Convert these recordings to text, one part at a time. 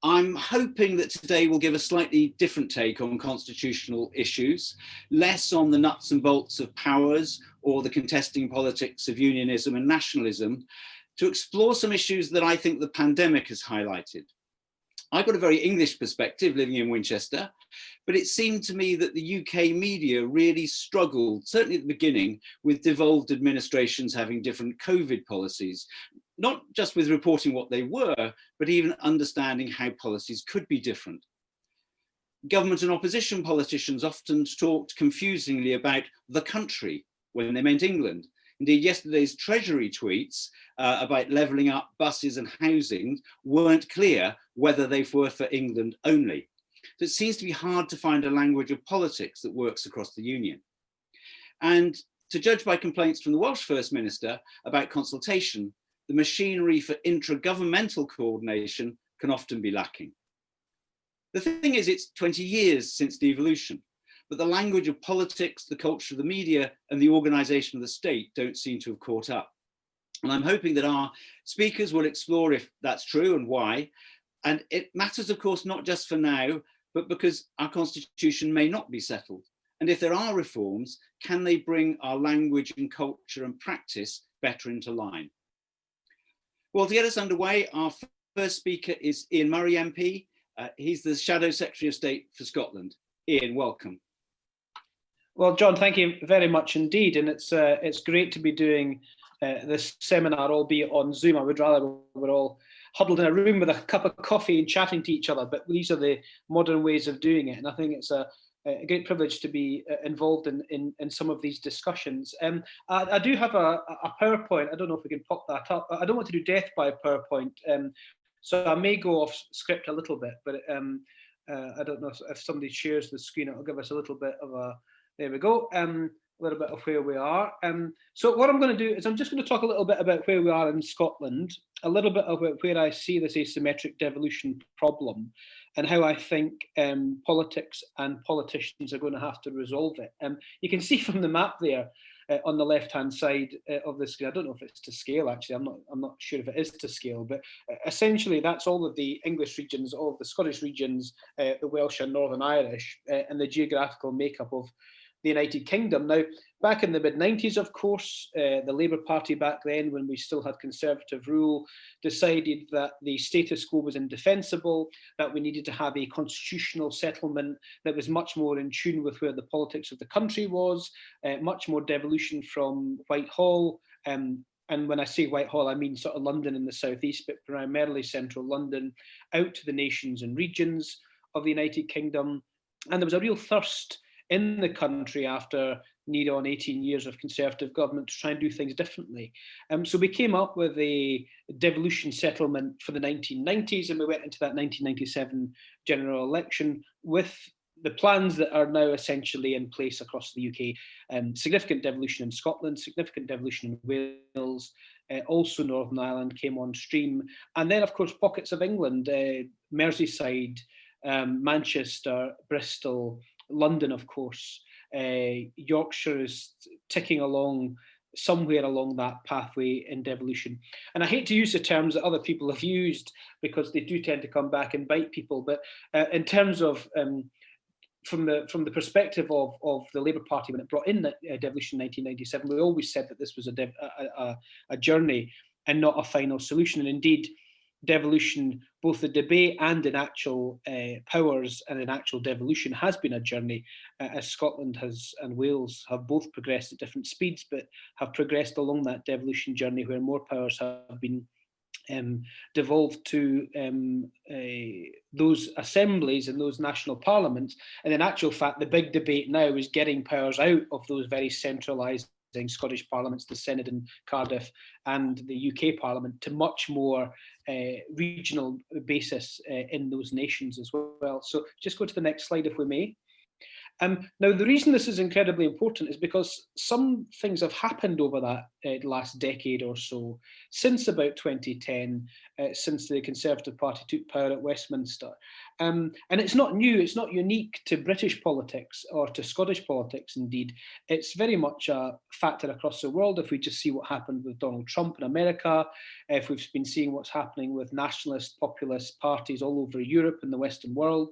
I'm hoping that today will give a slightly different take on constitutional issues, less on the nuts and bolts of powers or the contesting politics of unionism and nationalism, to explore some issues that I think the pandemic has highlighted. I've got a very English perspective living in Winchester, but it seemed to me that the UK media really struggled, certainly at the beginning, with devolved administrations having different COVID policies, not just with reporting what they were, but even understanding how policies could be different. Government and opposition politicians often talked confusingly about the country when they meant England. Indeed, yesterday's Treasury tweets about levelling up buses and housing weren't clear whether they were for England only. So it seems to be hard to find a language of politics that works across the Union. And to judge by complaints from the Welsh First Minister about consultation, the machinery for intra-governmental coordination can often be lacking. The thing is, it's 20 years since devolution, but the language of politics, the culture of the media, and the organisation of the state don't seem to have caught up. And I'm hoping that our speakers will explore if that's true and why. And it matters, of course, not just for now, but because our constitution may not be settled. And if there are reforms, can they bring our language and culture and practice better into line? Well, to get us underway, our first speaker is Ian Murray MP. He's the Shadow Secretary of State for Scotland. Ian, welcome. Well, John, thank you very much indeed. And it's great to be doing this seminar, albeit on Zoom. I would rather we're all huddled in a room with a cup of coffee and chatting to each other, but these are the modern ways of doing it. And I think it's a great privilege to be involved in some of these discussions. I do have a PowerPoint. I don't know if we can pop that up. I don't want to do death by PowerPoint, so I may go off script a little bit, but I don't know if somebody shares the screen, it'll give us a little bit of a, there we go, a little bit of where we are. So what I'm going to do is I'm just going to talk a little bit about where we are in Scotland, a little bit about where I see this asymmetric devolution problem and how I think politics and politicians are going to have to resolve it. You can see from the map there on the left-hand side of the screen. I don't know if it's to scale, actually. I'm not sure if it is to scale, but essentially that's all of the English regions, all of the Scottish regions, the Welsh and Northern Irish, and the geographical makeup of the United Kingdom. Now, back in the mid-90s, of course, the Labour Party back then, when we still had Conservative rule, decided that the status quo was indefensible, that we needed to have a constitutional settlement that was much more in tune with where the politics of the country was, much more devolution from Whitehall. And when I say Whitehall, I mean sort of London in the southeast, but primarily central London, out to the nations and regions of the United Kingdom. And there was a real thirst in the country after near on 18 years of Conservative government to try and do things differently. So we came up with a devolution settlement for the 1990s, and we went into that 1997 general election with the plans that are now essentially in place across the UK. Significant devolution in Scotland, significant devolution in Wales, also Northern Ireland came on stream. And then, of course, pockets of England, Merseyside, Manchester, Bristol, London, of course. Yorkshire is ticking along somewhere along that pathway in devolution. And I hate to use the terms that other people have used because they do tend to come back and bite people. But in terms of from the perspective of the Labour Party when it brought in devolution in 1997, we always said that this was a journey and not a final solution. And indeed, devolution, both the debate and in actual powers and in actual devolution, has been a journey, as Scotland has and Wales have both progressed at different speeds, but have progressed along that devolution journey where more powers have been devolved to those assemblies and those national parliaments. And in actual fact, the big debate now is getting powers out of those very centralised Scottish parliaments, the Senate in Cardiff and the UK Parliament, to much more regional basis in those nations as well. So just go to the next slide if we may. Now, the reason this is incredibly important is because some things have happened over that last decade or so, since about 2010, since the Conservative Party took power at Westminster. And it's not new, it's not unique to British politics or to Scottish politics, indeed. It's very much a factor across the world. If we just see what happened with Donald Trump in America, if we've been seeing what's happening with nationalist, populist parties all over Europe and the Western world.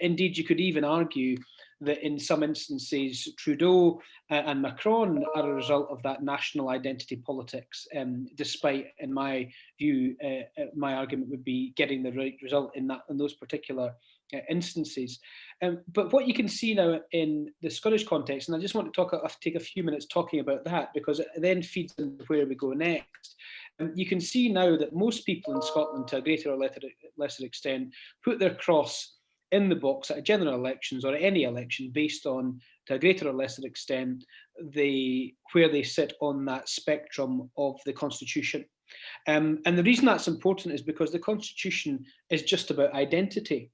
Indeed, you could even argue that in some instances, Trudeau and Macron are a result of that national identity politics, despite, in my view, my argument would be getting the right result in those particular instances. But what you can see now in the Scottish context, and I just want to take a few minutes talking about that, because it then feeds into where we go next. You can see now that most people in Scotland, to a greater or lesser extent, put their cross in the box at general elections or any election based on, to a greater or lesser extent, where they sit on that spectrum of the Constitution. And the reason that's important is because the Constitution is just about identity.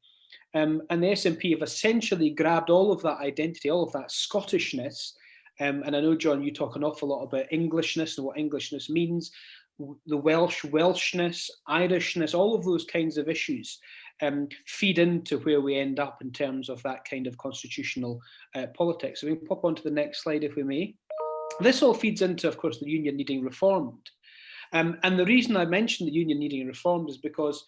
And the SNP have essentially grabbed all of that identity, all of that Scottishness. And I know, John, you talk an awful lot about Englishness and what Englishness means, the Welshness, Irishness, all of those kinds of issues feed into where we end up in terms of that kind of constitutional politics. So we can pop on to the next slide, if we may. This all feeds into, of course, the union needing reformed. And the reason I mentioned the union needing reformed is because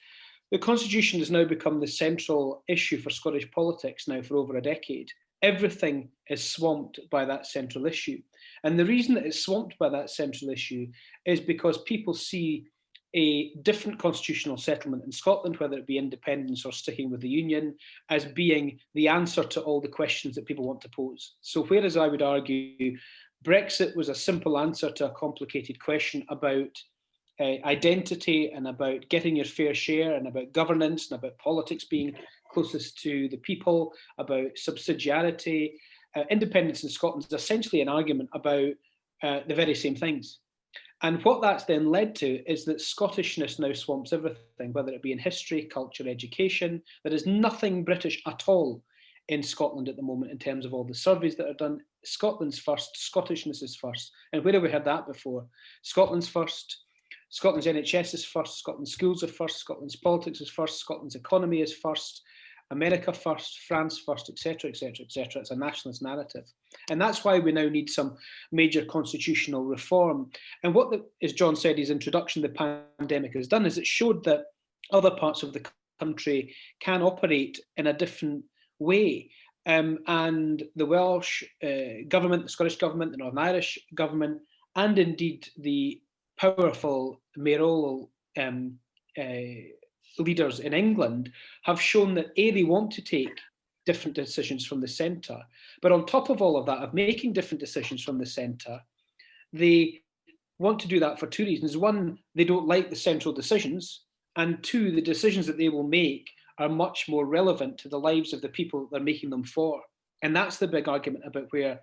the Constitution has now become the central issue for Scottish politics now for over a decade. Everything is swamped by that central issue. And the reason that it's swamped by that central issue is because people see a different constitutional settlement in Scotland, whether it be independence or sticking with the union, as being the answer to all the questions that people want to pose. So whereas I would argue Brexit was a simple answer to a complicated question about identity and about getting your fair share and about governance and about politics being closest to the people, about subsidiarity, independence in Scotland is essentially an argument about the very same things. And what that's then led to is that Scottishness now swamps everything, whether it be in history, culture, education. There is nothing British at all in Scotland at the moment in terms of all the surveys that are done. Scotland's first, Scottishness is first. And where have we heard that before? Scotland's first, Scotland's NHS is first, Scotland's schools are first, Scotland's politics is first, Scotland's economy is first, America first, France first, etc., etc., etc. It's a nationalist narrative. And that's why we now need some major constitutional reform. And what, as John said, his introduction, the pandemic has done is it showed that other parts of the country can operate in a different way. And the Welsh government, the Scottish government, the Northern Irish government, and indeed the powerful mayoral leaders in England have shown that they want to take different decisions from the centre. But on top of all of that, of making different decisions from the centre, they want to do that for two reasons. One, they don't like the central decisions. And two, the decisions that they will make are much more relevant to the lives of the people that they're making them for. And that's the big argument about where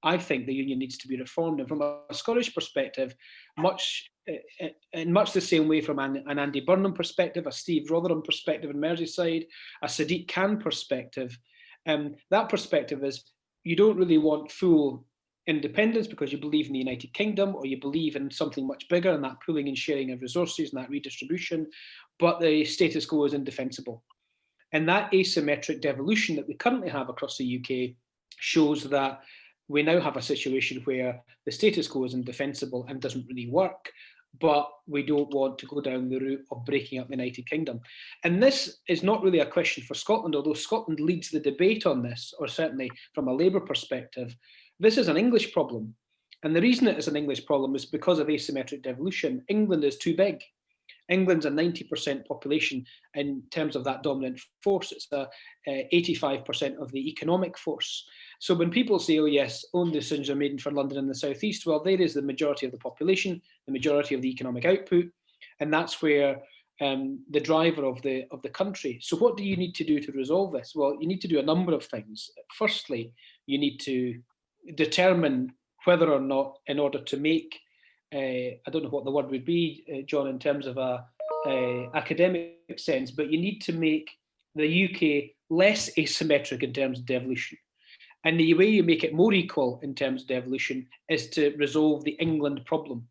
I think the union needs to be reformed. And from a Scottish perspective, in much the same way from an Andy Burnham perspective, a Steve Rotherham perspective in Merseyside, a Sadiq Khan perspective, that perspective is you don't really want full independence because you believe in the United Kingdom or you believe in something much bigger and that pooling and sharing of resources and that redistribution, but the status quo is indefensible. And that asymmetric devolution that we currently have across the UK shows that we now have a situation where the status quo is indefensible and doesn't really work, but we don't want to go down the route of breaking up the United Kingdom. And this is not really a question for Scotland, although Scotland leads the debate on this, or certainly from a Labour perspective. This is an English problem. And the reason it is an English problem is because of asymmetric devolution. England is too big. England's a 90% population in terms of that dominant force. It's 85% of the economic force. So when people say, oh yes, own decisions are made for London and the South East, well, there is the majority of the population, the majority of the economic output, and that's where the driver of the country. So what do you need to do to resolve this? Well, you need to do a number of things. Firstly, you need to determine whether or not, in order to make I don't know what the word would be, John, in terms of a academic sense, but you need to make the UK less asymmetric in terms of devolution. And the way you make it more equal in terms of devolution is to resolve the England problem.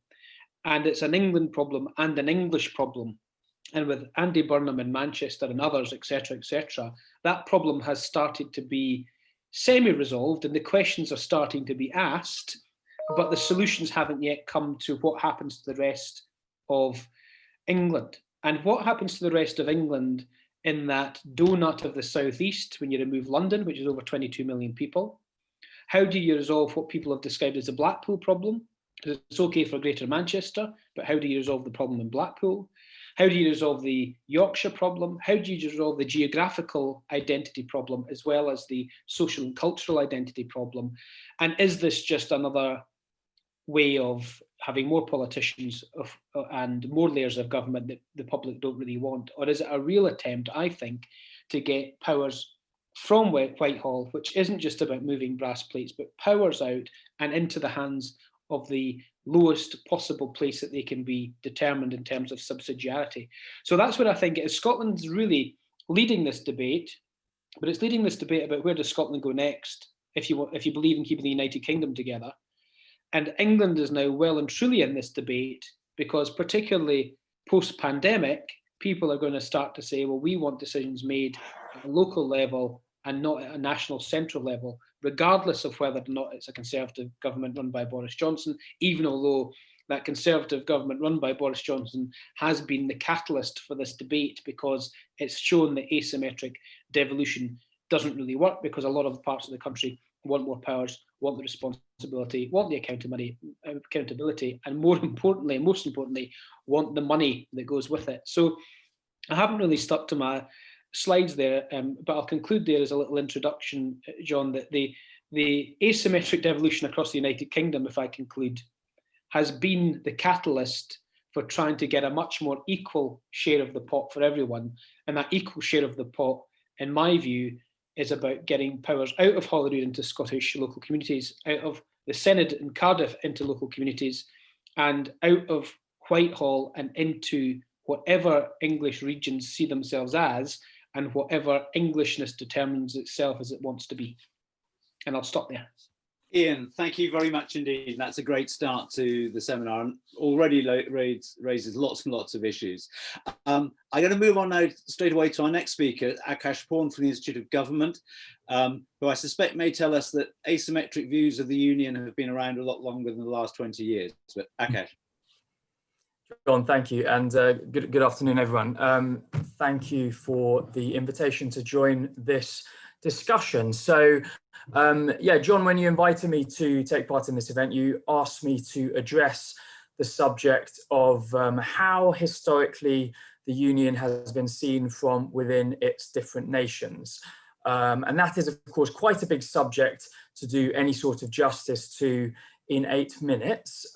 and it's an England problem and an English problem. And with Andy Burnham in Manchester and others, etc., that problem has started to be semi-resolved, and the questions are starting to be asked, but the solutions haven't yet come to what happens to the rest of England. And what happens to the rest of England in that donut of the southeast when you remove London, which is over 22 million people? How do you resolve what people have described as the Blackpool problem? Because it's okay for Greater Manchester, but how do you resolve the problem in Blackpool? How do you resolve the Yorkshire problem? How do you resolve the geographical identity problem as well as the social and cultural identity problem? And is this just another way of having more politicians and more layers of government that the public don't really want? Or is it a real attempt, I think, to get powers from Whitehall, which isn't just about moving brass plates, but powers out and into the hands of the lowest possible place that they can be determined in terms of subsidiarity? So that's what I think it is. Scotland's really leading this debate, but it's leading this debate about where does Scotland go next if you believe in keeping the United Kingdom together. And England is now well and truly in this debate, because particularly post-pandemic, people are going to start to say, well, we want decisions made at a local level and not at a national central level, regardless of whether or not it's a Conservative government run by Boris Johnson, even although that Conservative government run by Boris Johnson has been the catalyst for this debate, because it's shown that asymmetric devolution doesn't really work, because a lot of the parts of the country want more powers, want the responsibility, want the accountability, and most importantly, want the money that goes with it. So I haven't really stuck to my slides there, but I'll conclude there as a little introduction, John, that the asymmetric devolution across the United Kingdom, if I conclude, has been the catalyst for trying to get a much more equal share of the pot for everyone. And that equal share of the pot, in my view, is about getting powers out of Holyrood into Scottish local communities, out of the Synod in Cardiff into local communities, and out of Whitehall and into whatever English regions see themselves as, and whatever Englishness determines itself as it wants to be. And I'll stop there. Ian, thank you very much indeed. That's a great start to the seminar and already raises lots and lots of issues. I'm going to move on now straight away to our next speaker, Akash Paun from the Institute of Government, who I suspect may tell us that asymmetric views of the Union have been around a lot longer than the last 20 years. But Akash. John, thank you, and good afternoon, everyone. Thank you for the invitation to join this discussion. So, yeah, John, when you invited me to take part in this event, you asked me to address the subject of how historically the Union has been seen from within its different nations. And that is, of course, quite a big subject to do any sort of justice to in 8 minutes.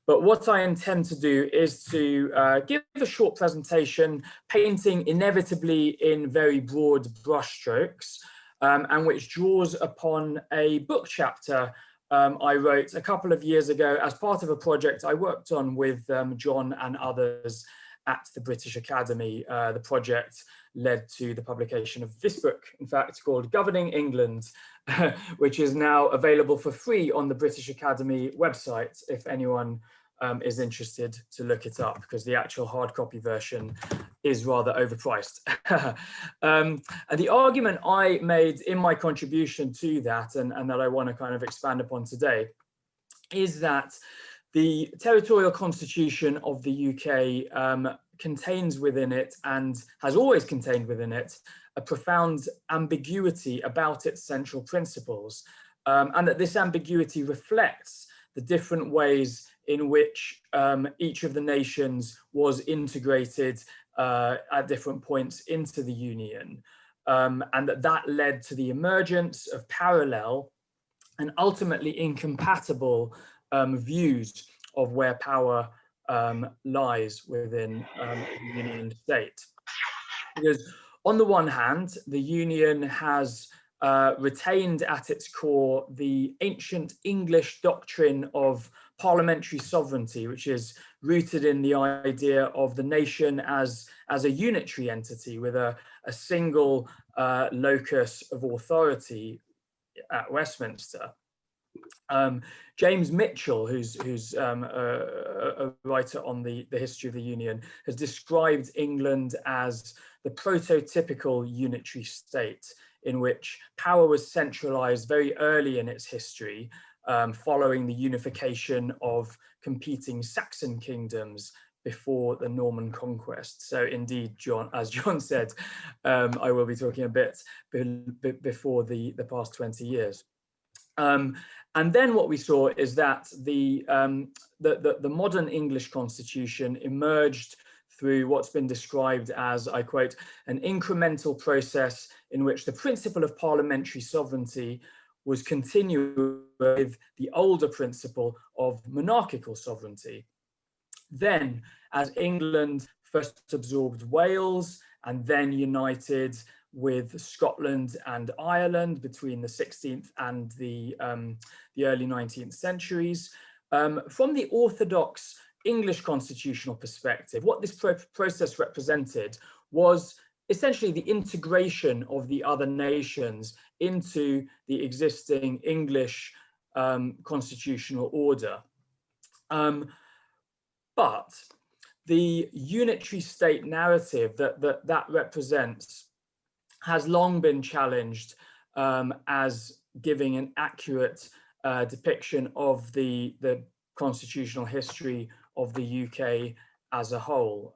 But what I intend to do is to give a short presentation, painting inevitably in very broad brushstrokes, and which draws upon a book chapter I wrote a couple of years ago as part of a project I worked on with John and others at the British Academy. The project led to the publication of this book, in fact, called Governing England, which is now available for free on the British Academy website, if anyone is interested to look it up, because the actual hard copy version is rather overpriced. And the argument I made in my contribution to that, and that I want to kind of expand upon today, is that the territorial constitution of the UK contains within it, and has always contained within it, a profound ambiguity about its central principles, and that this ambiguity reflects the different ways in which each of the nations was integrated at different points into the Union, and that led to the emergence of parallel and ultimately incompatible views of where power lies within the Union state. Because on the one hand, the Union has retained at its core the ancient English doctrine of parliamentary sovereignty, which is rooted in the idea of the nation as a unitary entity with a single locus of authority at Westminster. James Mitchell, who's a writer on the history of the Union, has described England as the prototypical unitary state in which power was centralized very early in its history, following the unification of competing Saxon kingdoms before the Norman conquest. So indeed, John, as John said, I will be talking a bit before the past 20 years. And then what we saw is that the modern English constitution emerged through what's been described as, I quote, an incremental process in which the principle of parliamentary sovereignty was continued with the older principle of monarchical sovereignty. Then, as England first absorbed Wales and then united with Scotland and Ireland between the 16th and the early 19th centuries, from the orthodox English constitutional perspective, what this process represented was essentially the integration of the other nations into the existing English constitutional order. But the unitary state narrative that represents has long been challenged as giving an accurate depiction of the constitutional history of the UK as a whole.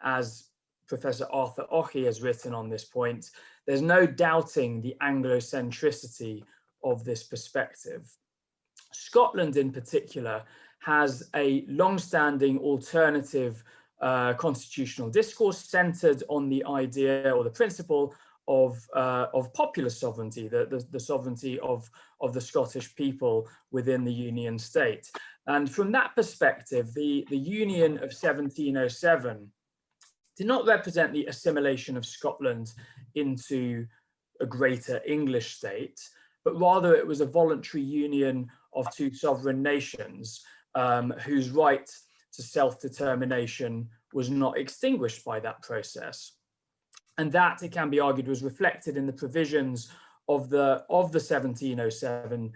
As Professor Arthur Ochi has written on this point, there's no doubting the Anglocentricity of this perspective. Scotland in particular has a long-standing alternative constitutional discourse centered on the idea or the principle of popular sovereignty, the sovereignty of the Scottish people within the Union state. And from that perspective, the Union of 1707 did not represent the assimilation of Scotland into a greater English state, but rather it was a voluntary union of two sovereign nations whose right to self-determination was not extinguished by that process. And that, it can be argued, was reflected in the provisions of the 1707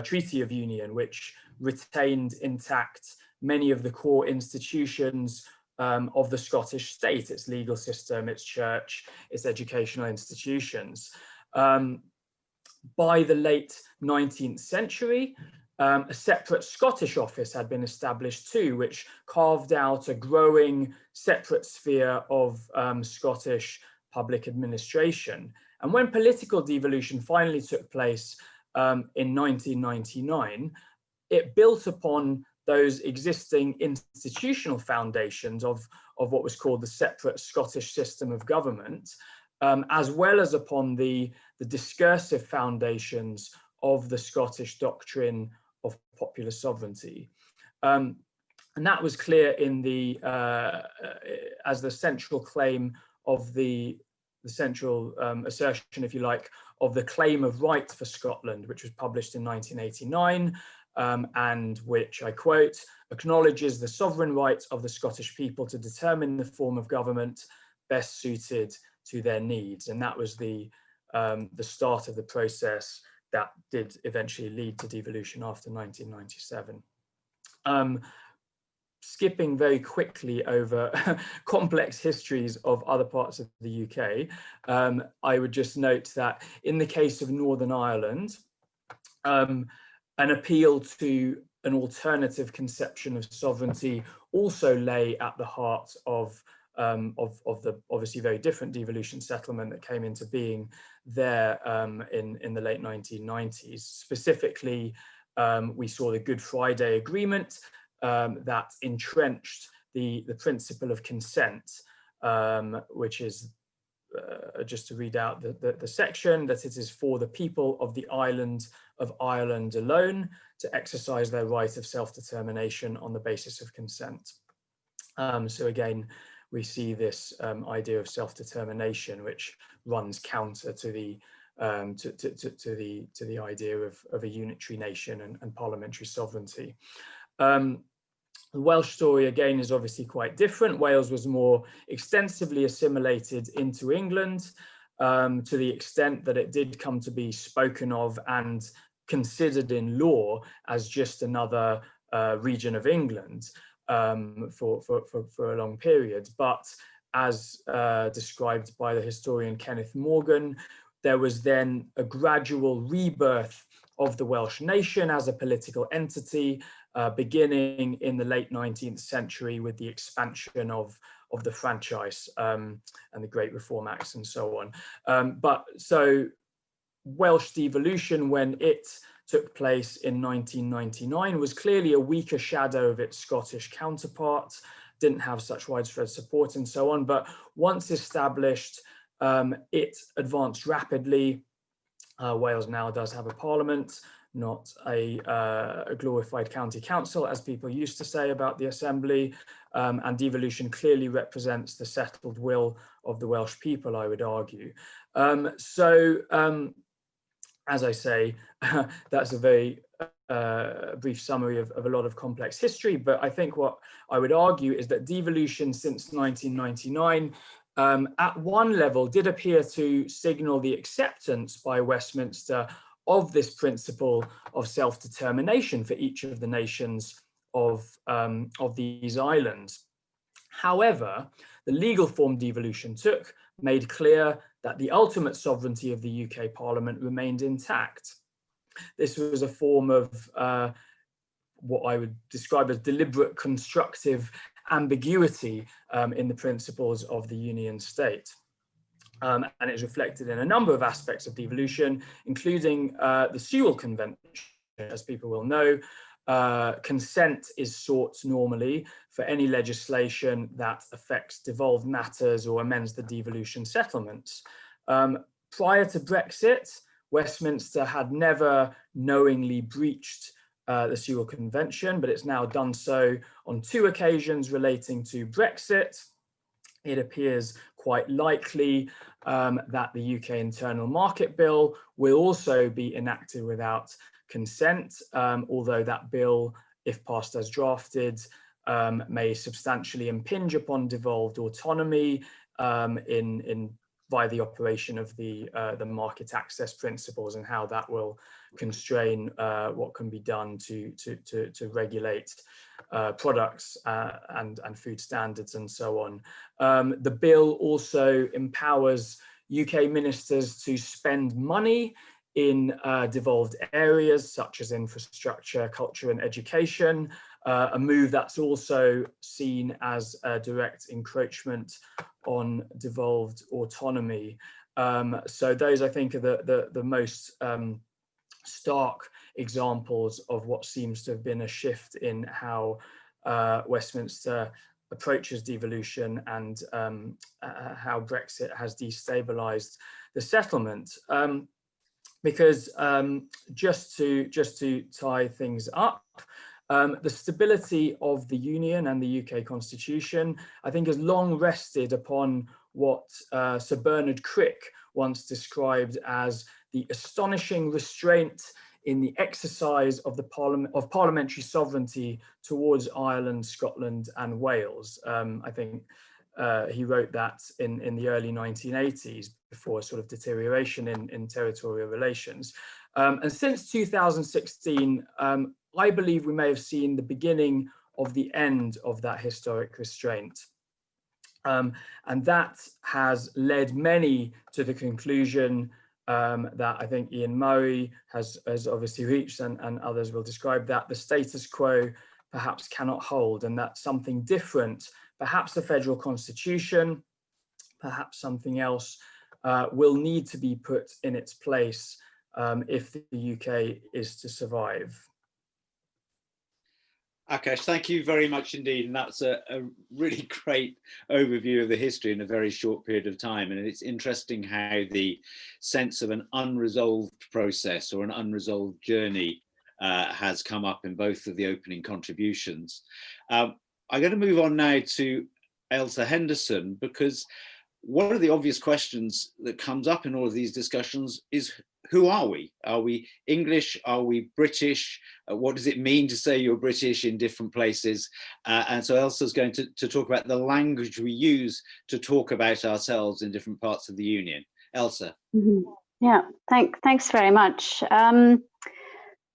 Treaty of Union, which retained intact many of the core institutions of the Scottish state, its legal system, its church, its educational institutions. By the late 19th century, a separate Scottish office had been established too, which carved out a growing separate sphere of Scottish public administration. And when political devolution finally took place in 1999, it built upon those existing institutional foundations of what was called the separate Scottish system of government, as well as upon the discursive foundations of the Scottish doctrine of popular sovereignty. And that was clear in as the central claim of the central assertion, if you like, of the Claim of Right for Scotland, which was published in 1989, and which, I quote, acknowledges the sovereign right of the Scottish people to determine the form of government best suited to their needs. And that was the start of the process that did eventually lead to devolution after 1997. Skipping very quickly over complex histories of other parts of the UK, I would just note that in the case of Northern Ireland, an appeal to an alternative conception of sovereignty also lay at the heart of the obviously very different devolution settlement that came into being there in the late 1990s. Specifically, we saw the Good Friday Agreement that entrenched the principle of consent, which is, just to read out the section, that it is for the people of the island of Ireland alone to exercise their right of self-determination on the basis of consent. So again, we see this idea of self-determination, which runs counter to the idea of a unitary nation and parliamentary sovereignty. The Welsh story, again, is obviously quite different. Wales was more extensively assimilated into England to the extent that it did come to be spoken of and considered in law as just another region of England for a long period. But as described by the historian Kenneth Morgan, there was then a gradual rebirth of the Welsh nation as a political entity, beginning in the late 19th century with the expansion of the franchise and the Great Reform Acts and so on. But so Welsh devolution, when it took place in 1999, was clearly a weaker shadow of its Scottish counterpart, didn't have such widespread support and so on. But once established, it advanced rapidly. Wales now does have a parliament, not a glorified county council, as people used to say about the assembly, and devolution clearly represents the settled will of the Welsh people, I would argue. As I say, that's a very brief summary of a lot of complex history, but I think what I would argue is that devolution since 1999 at one level did appear to signal the acceptance by Westminster of this principle of self-determination for each of the nations of these islands. However, the legal form devolution took made clear that the ultimate sovereignty of the UK Parliament remained intact. This was a form of what I would describe as deliberate constructive ambiguity in the principles of the Union State. And it's reflected in a number of aspects of devolution, including the Sewell Convention. As people will know, consent is sought normally for any legislation that affects devolved matters or amends the devolution settlements. Prior to Brexit, Westminster had never knowingly breached the Sewell Convention, but it's now done so on 2 occasions relating to Brexit. It appears quite likely that the UK Internal Market Bill will also be enacted without consent, although that bill, if passed as drafted, may substantially impinge upon devolved autonomy by the operation of the market access principles and how that will constrain what can be done to regulate products and food standards and so on. The bill also empowers UK ministers to spend money in devolved areas such as infrastructure, culture and education, a move that's also seen as a direct encroachment on devolved autonomy. So those, I think, are the most stark examples of what seems to have been a shift in how Westminster approaches devolution and how Brexit has destabilized the settlement. Because just to tie things up, the stability of the Union and the UK Constitution, I think, has long rested upon what Sir Bernard Crick once described as the astonishing restraint in the exercise of parliamentary sovereignty towards Ireland, Scotland, and Wales. I think he wrote that in the early 1980s, before a sort of deterioration in territorial relations. And since 2016, I believe we may have seen the beginning of the end of that historic restraint. And that has led many to the conclusion that I think Ian Murray has obviously reached, and others will describe, that the status quo perhaps cannot hold, and that something different, perhaps the federal constitution, perhaps something else, will need to be put in its place if the UK is to survive. Akash, thank you very much indeed. And that's a really great overview of the history in a very short period of time. And it's interesting how the sense of an unresolved process or an unresolved journey has come up in both of the opening contributions. I'm going to move on now to Ailsa Henderson, because one of the obvious questions that comes up in all of these discussions is, who are we? Are we English? Are we British? What does it mean to say you're British in different places? And so Ailsa's going to talk about the language we use to talk about ourselves in different parts of the Union. Ailsa. Mm-hmm. Yeah, thanks very much.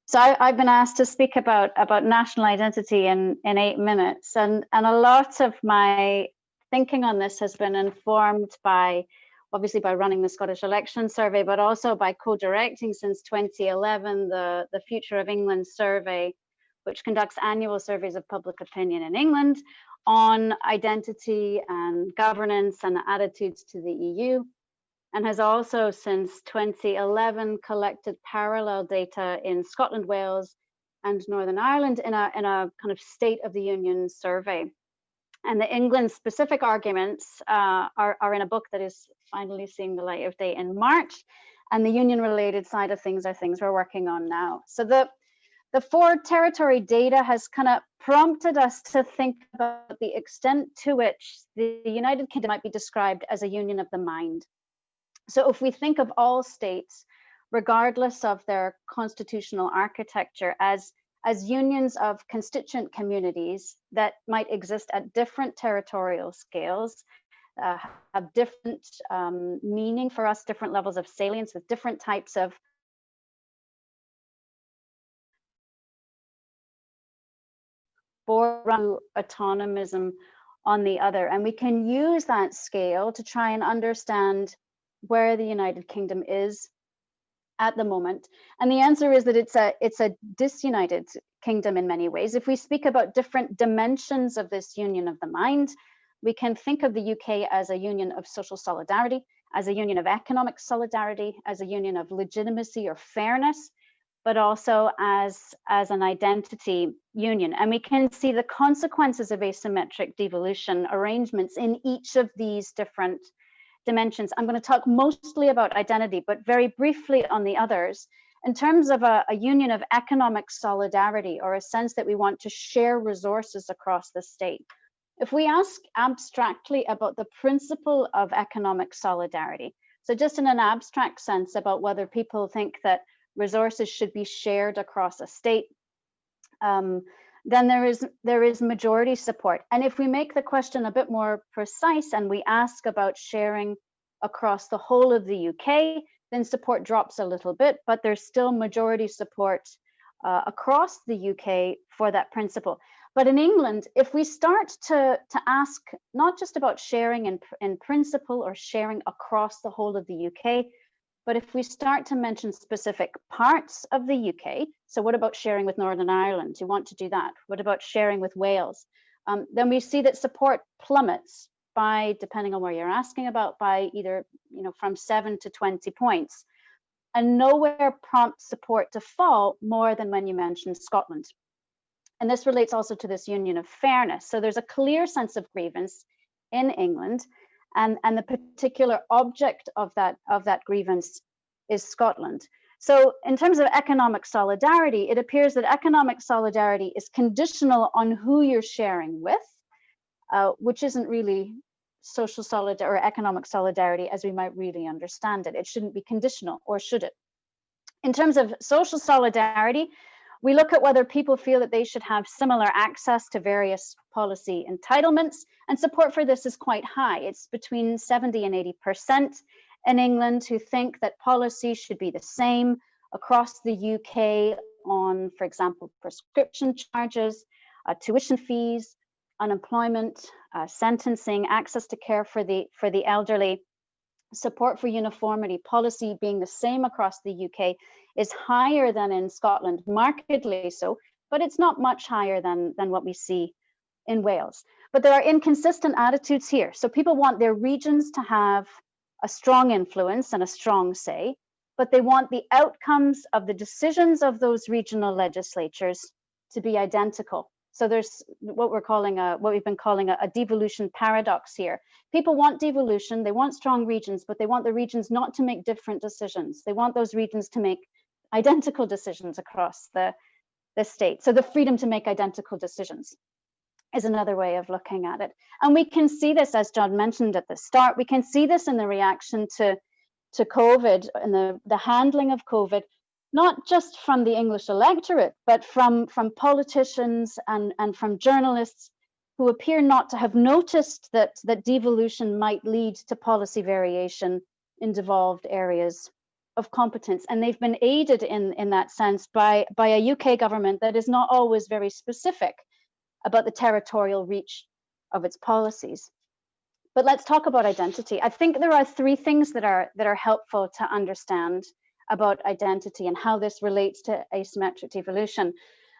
So I've been asked to speak about national identity in 8 minutes, and a lot of my thinking on this has been informed by, obviously, by running the Scottish Election Survey, but also by co-directing since 2011 the Future of England survey, which conducts annual surveys of public opinion in England on identity and governance and attitudes to the EU, and has also since 2011 collected parallel data in Scotland, Wales, and Northern Ireland in a kind of State of the Union survey. And the England specific arguments are in a book that is finally seeing the light of day in March, and the union related side of things are things we're working on now. So the four territory data has kind of prompted us to think about the extent to which the United Kingdom might be described as a union of the mind. So if we think of all states, regardless of their constitutional architecture, as unions of constituent communities that might exist at different territorial scales, have different meaning for us, different levels of salience with different types of autonomism on the other. And we can use that scale to try and understand where the United Kingdom is at the moment. And the answer is that it's a disunited kingdom in many ways. If we speak about different dimensions of this union of the mind, we can think of the UK as a union of social solidarity, as a union of economic solidarity, as a union of legitimacy or fairness, but also as an identity union. And we can see the consequences of asymmetric devolution arrangements in each of these different dimensions. I'm going to talk mostly about identity, but very briefly on the others. In terms of a union of economic solidarity, or a sense that we want to share resources across the state, if we ask abstractly about the principle of economic solidarity, so just in an abstract sense about whether people think that resources should be shared across a state, then there is majority support. And if we make the question a bit more precise and we ask about sharing across the whole of the UK, then support drops a little bit, but there's still majority support across the UK for that principle. But in England, if we start to ask not just about sharing in principle or sharing across the whole of the UK, but if we start to mention specific parts of the UK, so what about sharing with Northern Ireland? You want to do that? What about sharing with Wales? Then we see that support plummets by, depending on where you're asking about, by either from 7 to 20 points, and nowhere prompts support to fall more than when you mention Scotland. And this relates also to this union of fairness. So there's a clear sense of grievance in England. And the particular object of that grievance is Scotland. So in terms of economic solidarity, it appears that economic solidarity is conditional on who you're sharing with, which isn't really social solidarity or economic solidarity as we might really understand it. It shouldn't be conditional, or should it? In terms of social solidarity, we look at whether people feel that they should have similar access to various policy entitlements, and support for this is quite high. It's between 70 and 80% in England who think that policy should be the same across the UK on, for example, prescription charges, tuition fees, unemployment, sentencing, access to care for the elderly. Support for uniformity, policy being the same across the UK, is higher than in Scotland, markedly so, but it's not much higher than what we see in Wales. But there are inconsistent attitudes here. So people want their regions to have a strong influence and a strong say, but they want the outcomes of the decisions of those regional legislatures to be identical. So there's what we've been calling a devolution paradox here. People want devolution, they want strong regions, but they want the regions not to make different decisions. They want those regions to make identical decisions across the state. So the freedom to make identical decisions is another way of looking at it. And we can see this, as John mentioned at the start, we can see this in the reaction to COVID and the handling of COVID, not just from the English electorate, but from politicians and from journalists who appear not to have noticed that devolution might lead to policy variation in devolved areas of competence, and they've been aided in that sense by a UK government that is not always very specific about the territorial reach of its policies. But let's talk about identity. I think there are three things that are helpful to understand about identity and how this relates to asymmetric devolution.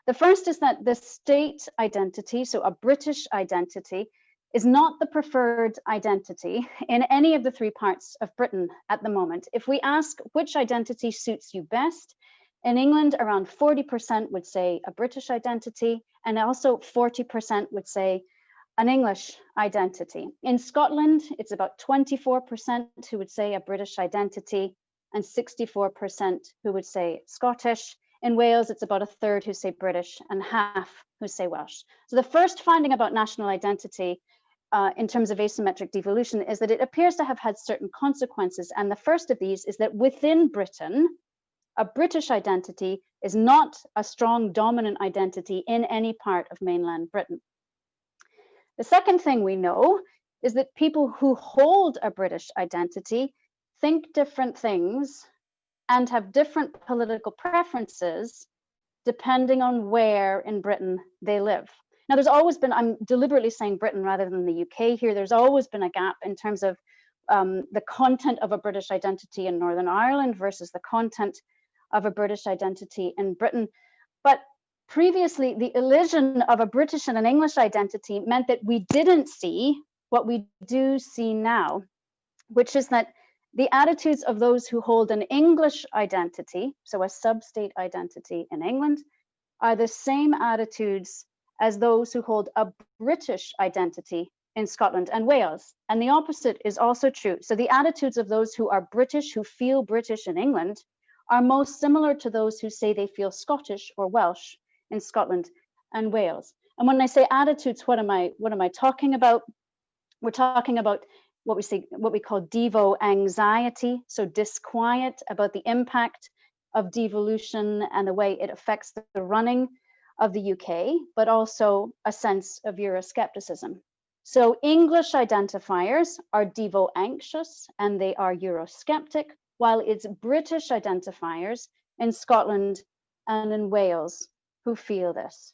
The first is that the state identity, so a British identity, is not the preferred identity in any of the three parts of Britain at the moment. If we ask which identity suits you best, in England, around 40% would say a British identity, and also 40% would say an English identity. In Scotland, it's about 24% who would say a British identity and 64% who would say Scottish. In Wales, it's about a third who say British and half who say Welsh. So the first finding about national identity in terms of asymmetric devolution is that it appears to have had certain consequences. And the first of these is that within Britain, a British identity is not a strong dominant identity in any part of mainland Britain. The second thing we know is that people who hold a British identity think different things and have different political preferences depending on where in Britain they live. Now, there's always been, I'm deliberately saying Britain rather than the UK here, there's always been a gap in terms of the content of a British identity in Northern Ireland versus the content of a British identity in Britain. But previously, the illusion of a British and an English identity meant that we didn't see what we do see now, which is that the attitudes of those who hold an English identity, so a sub-state identity in England, are the same attitudes as those who hold a British identity in Scotland and Wales. And the opposite is also true. So the attitudes of those who are British, who feel British in England, are most similar to those who say they feel Scottish or Welsh in Scotland and Wales. And when I say attitudes, what am I talking about? We're talking about what we call devo anxiety, so disquiet about the impact of devolution and the way it affects the running of the UK, but also a sense of Euroscepticism. So English identifiers are devo anxious and they are Eurosceptic, while it's British identifiers in Scotland and in Wales who feel this.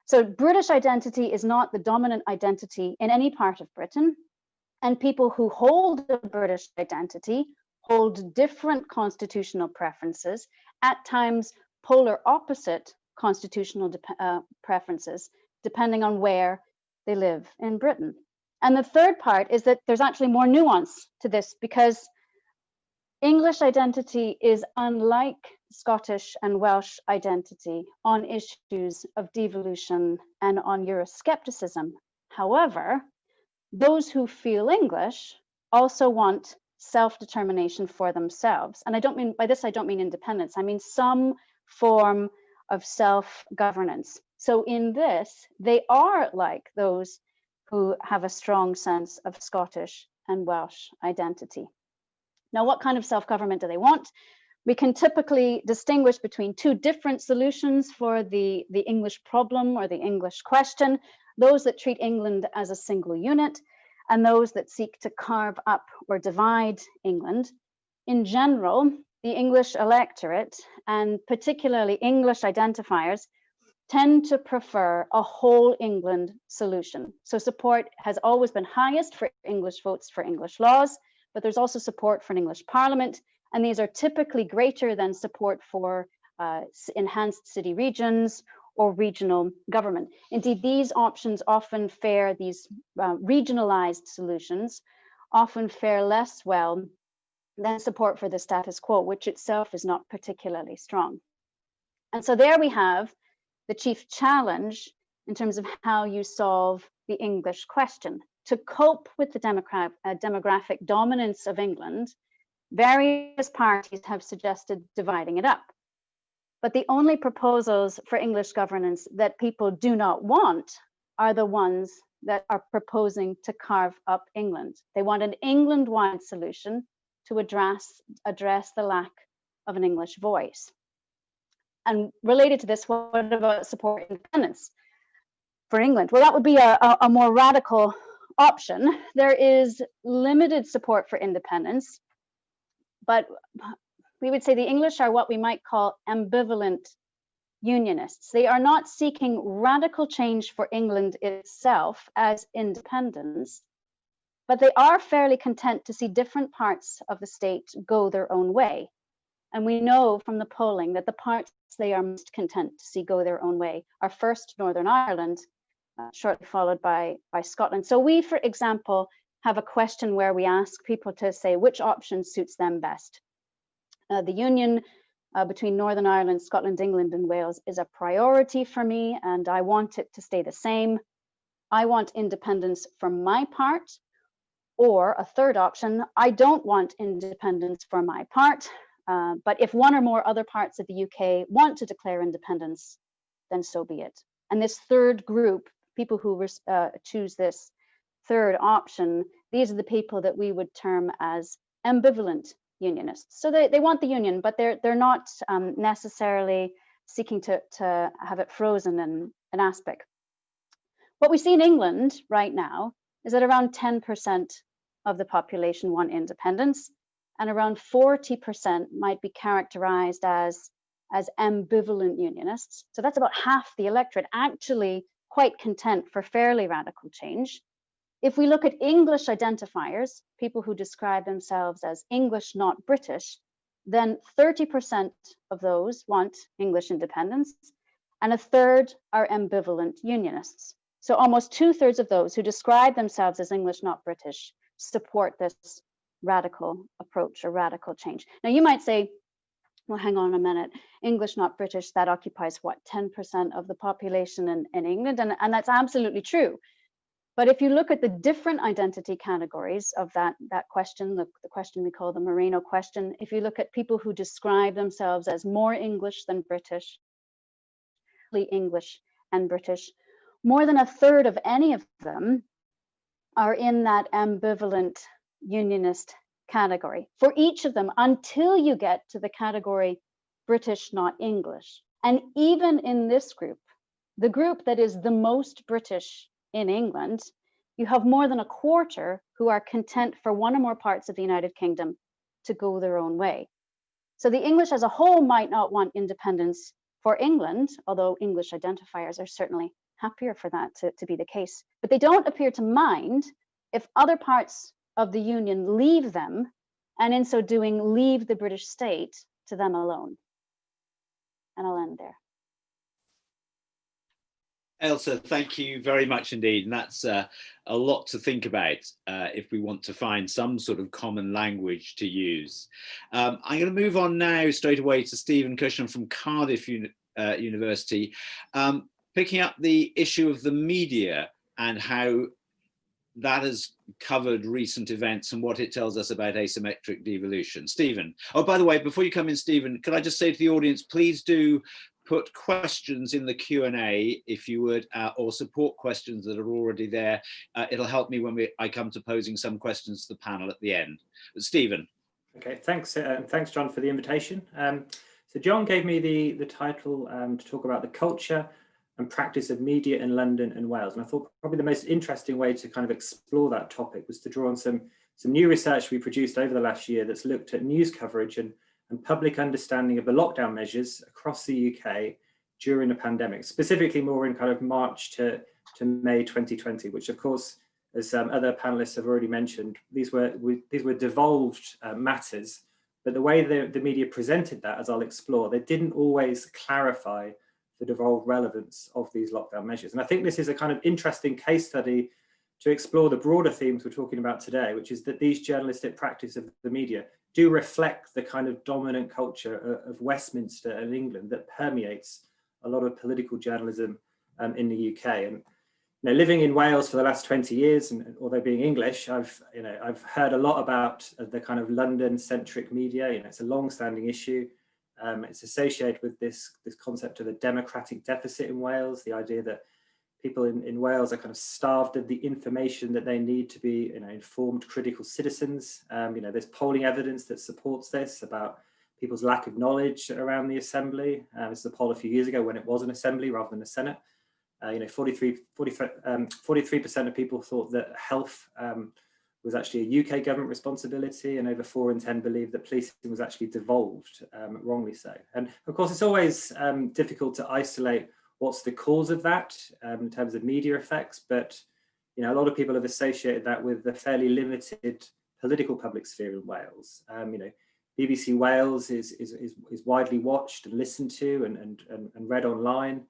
So British identity is not the dominant identity in any part of Britain, and people who hold a British identity hold different constitutional preferences, at times polar opposite constitutional preferences, depending on where they live in Britain. And the third part is that there's actually more nuance to this, because English identity is unlike Scottish and Welsh identity on issues of devolution and on Euroscepticism. However, those who feel English also want self-determination for themselves. And I don't mean, by this, I don't mean independence. I mean some form of self-governance. So in this, they are like those who have a strong sense of Scottish and Welsh identity. Now, what kind of self-government do they want? We can typically distinguish between two different solutions for the English problem or the English question: those that treat England as a single unit and those that seek to carve up or divide England. In general, the English electorate, and particularly English identifiers, tend to prefer a whole England solution. So support has always been highest for English votes for English laws, but there's also support for an English parliament, and these are typically greater than support for enhanced city regions or regional government. Indeed, these options often fare, these regionalized solutions often fare less well than support for the status quo, which itself is not particularly strong. And so there we have the chief challenge in terms of how you solve the English question. To cope with the demographic dominance of England, various parties have suggested dividing it up. But the only proposals for English governance that people do not want are the ones that are proposing to carve up England. They want an England-wide solution to address the lack of an English voice. And related to this, what about support independence for England? Well, that would be a more radical option. There is limited support for independence, but we would say the English are what we might call ambivalent unionists. They are not seeking radical change for England itself as independence, but they are fairly content to see different parts of the state go their own way. And we know from the polling that the parts they are most content to see go their own way are first Northern Ireland, shortly followed by Scotland. So we, for example, have a question where we ask people to say which option suits them best. The union between Northern Ireland, Scotland, England, and Wales is a priority for me, and I want it to stay the same. I want independence for my part. Or a third option, I don't want independence for my part, but if one or more other parts of the UK want to declare independence, then so be it. And this third group, people who choose this third option, these are the people that we would term as ambivalent unionists. So they want the union, but they're not necessarily seeking to have it frozen in an aspect. What we see in England right now is that around 10% of the population want independence, and around 40% might be characterized as ambivalent unionists. So that's about half the electorate actually quite content for fairly radical change. If we look at English identifiers, people who describe themselves as English, not British, then 30% of those want English independence, and a third are ambivalent unionists. So almost 2/3 of those who describe themselves as English, not British, support this radical approach or radical change. Now you might say, well, hang on a minute, English, not British, that occupies what, 10% of the population in England? And that's absolutely true. But if you look at the different identity categories of that question, the question we call the Moreno question, if you look at people who describe themselves as more English than British, English and British, more than 1/3 of any of them are in that ambivalent unionist category. For each of them, until you get to the category British, not English. And even in this group, the group that is the most British in England, you have more than 1/4 who are content for one or more parts of the United Kingdom to go their own way. So the English as a whole might not want independence for England, although English identifiers are certainly happier for that to be the case. But they don't appear to mind if other parts of the Union leave them, and in so doing, leave the British state to them alone. And I'll end there. Ailsa, thank you very much indeed. And that's a lot to think about if we want to find some sort of common language to use. I'm going to move on now straight away to Stephen Cushion from Cardiff University, picking up the issue of the media and how that has covered recent events and what it tells us about asymmetric devolution. Stephen. Oh, by the way, before you come in, Stephen, could I just say to the audience, please do put questions in the Q&A if you would, or support questions that are already there. It'll help me when I come to posing some questions to the panel at the end. But Stephen. Okay, thanks, thanks, John, for the invitation. So John gave me the title to talk about the culture and practice of media in London and Wales. And I thought probably the most interesting way to kind of explore that topic was to draw on some new research we produced over the last year that's looked at news coverage and public understanding of the lockdown measures across the UK during the pandemic, specifically more in kind of March to May 2020, which of course, as other panelists have already mentioned, these were devolved matters, but the way the media presented that, as I'll explore, they didn't always clarify the devolved relevance of these lockdown measures. And I think this is a kind of interesting case study to explore the broader themes we're talking about today, which is that these journalistic practices of the media do reflect the kind of dominant culture of Westminster and England that permeates a lot of political journalism in the UK. And living in Wales for the last 20 years, and although being English, I've heard a lot about the kind of London-centric media. It's a long-standing issue. It's associated with this concept of a democratic deficit in Wales, the idea that people in Wales are kind of starved of the information that they need to be informed critical citizens. There's polling evidence that supports this about people's lack of knowledge around the Assembly. This is a poll a few years ago when it was an Assembly rather than a Senate. 43% of people thought that health was actually a UK government responsibility, and over 4 in 10 believe that policing was actually devolved, wrongly so. And of course, it's always difficult to isolate what's the cause of that in terms of media effects, but a lot of people have associated that with the fairly limited political public sphere in Wales. BBC Wales is widely watched and listened to and read online.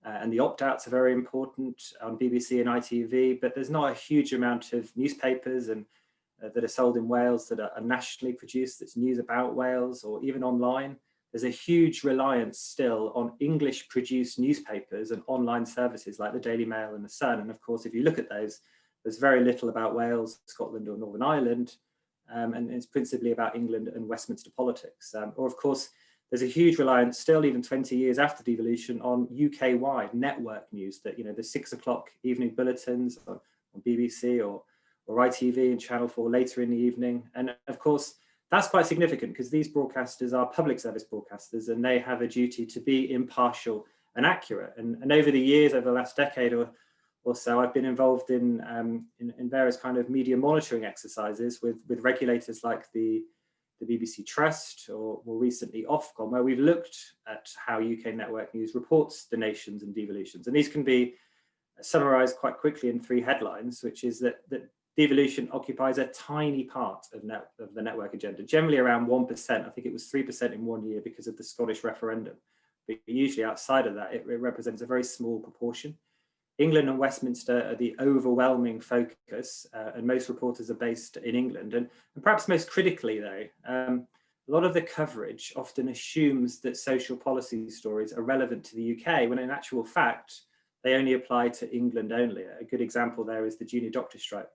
And the opt-outs are very important on BBC and ITV, but there's not a huge amount of newspapers and that are sold in Wales that are nationally produced, that's news about Wales, or even online. There's a huge reliance still on English produced newspapers and online services like the Daily Mail and the Sun. And of course, if you look at those, there's very little about Wales, Scotland or Northern Ireland. And it's principally about England and Westminster politics. Or of course, there's a huge reliance still, even 20 years after devolution, on UK-wide network news that, the 6 o'clock evening bulletins on BBC or ITV and Channel 4 later in the evening. And of course, that's quite significant because these broadcasters are public service broadcasters and they have a duty to be impartial and accurate. And over the years, over the last decade or so, I've been involved in various kind of media monitoring exercises with regulators like the BBC Trust, or more recently Ofcom, where we've looked at how UK network news reports donations and devolutions. And these can be summarized quite quickly in 3 headlines, which is that devolution occupies a tiny part of the network agenda, generally around 1%. I think it was 3% in 1 year because of the Scottish referendum. But usually outside of that, it represents a very small proportion. England and Westminster are the overwhelming focus, and most reporters are based in England. And perhaps most critically, though, a lot of the coverage often assumes that social policy stories are relevant to the UK, when in actual fact, they only apply to England only. A good example there is the junior doctor strike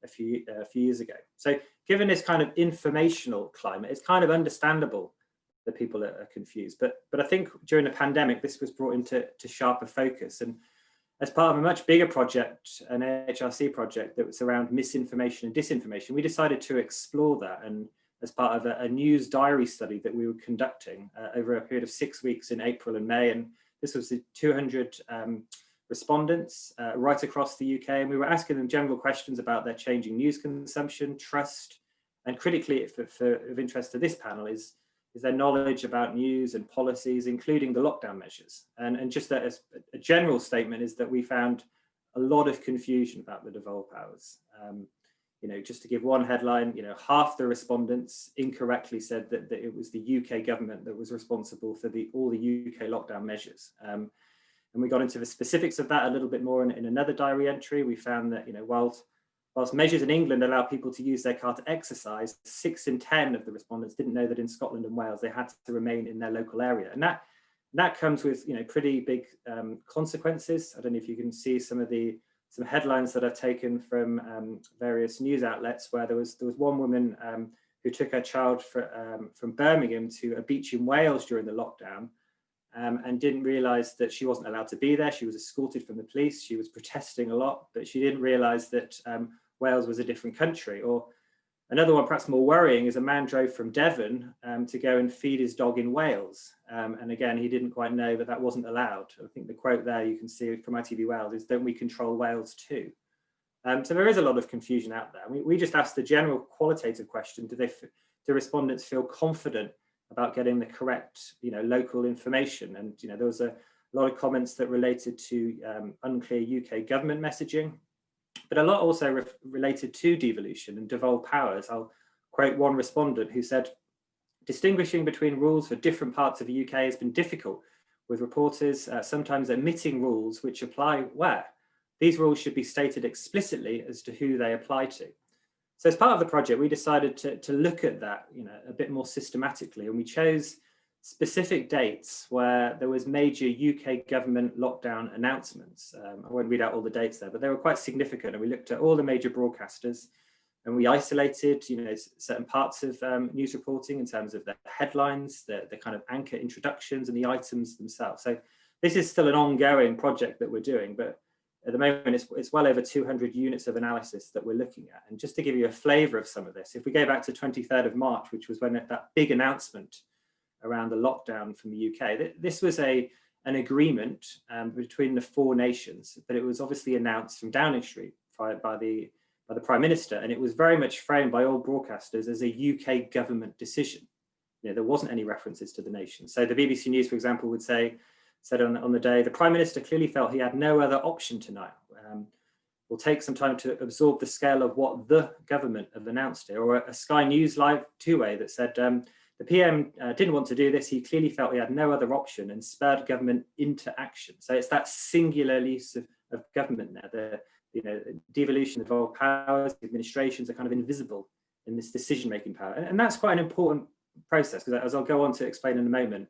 a few years ago. So given this kind of informational climate, it's kind of understandable that people are confused. But I think during the pandemic, this was brought into sharper focus. And as part of a much bigger project, an HRC project that was around misinformation and disinformation, we decided to explore that. And as part of a news diary study that we were conducting over a period of 6 weeks in April and May, and this was the 200 respondents right across the UK, and we were asking them general questions about their changing news consumption, trust, and critically, of interest to this panel is their knowledge about news and policies, including the lockdown measures. And just a general statement is that we found a lot of confusion about the devolved powers. Just to give one headline, half the respondents incorrectly said that it was the UK government that was responsible for all the UK lockdown measures. And we got into the specifics of that a little bit more in another diary entry. We found that, whilst measures in England allow people to use their car to exercise, 6 in 10 of the respondents didn't know that in Scotland and Wales, they had to remain in their local area. And that comes with, pretty big consequences. I don't know if you can see some headlines that I've taken from various news outlets, where there was one woman who took her child from Birmingham to a beach in Wales during the lockdown, and didn't realise that she wasn't allowed to be there. She was escorted from the police. She was protesting a lot, but she didn't realise that Wales was a different country. Or another one, perhaps more worrying, is a man drove from Devon to go and feed his dog in Wales. And again, he didn't quite know that wasn't allowed. I think the quote there you can see from ITV Wales is, "Don't we control Wales too?" So there is a lot of confusion out there. We just asked the general qualitative question: do respondents feel confident about getting the correct, local information? And there was a lot of comments that related to unclear UK government messaging, but a lot also related to devolution and devolved powers. I'll quote one respondent who said, "Distinguishing between rules for different parts of the UK has been difficult, with reporters sometimes omitting rules which apply where. These rules should be stated explicitly as to who they apply to." So as part of the project, we decided to look at that, a bit more systematically, and we chose specific dates where there was major UK government lockdown announcements. I won't read out all the dates there, but they were quite significant. And we looked at all the major broadcasters, and we isolated, certain parts of news reporting in terms of the headlines, the kind of anchor introductions, and the items themselves. So this is still an ongoing project that we're doing, but at the moment, it's well over 200 units of analysis that we're looking at. And just to give you a flavour of some of this, if we go back to 23rd of March, which was when that big announcement around the lockdown from the UK, this was an agreement between the 4 nations, but it was obviously announced from Downing Street by the by the Prime Minister, and it was very much framed by all broadcasters as a UK government decision. You know, there wasn't any references to the nation. So the BBC News, for example, said on the day, the Prime Minister clearly felt he had no other option tonight. Will take some time to absorb the scale of what the government have announced here. Or a Sky News Live two-way that said the PM didn't want to do this. He clearly felt he had no other option and spurred government into action. So it's that singular use of government there. Devolution, devolved powers, administrations are kind of invisible in this decision-making power. And that's quite an important process, because as I'll go on to explain in a moment,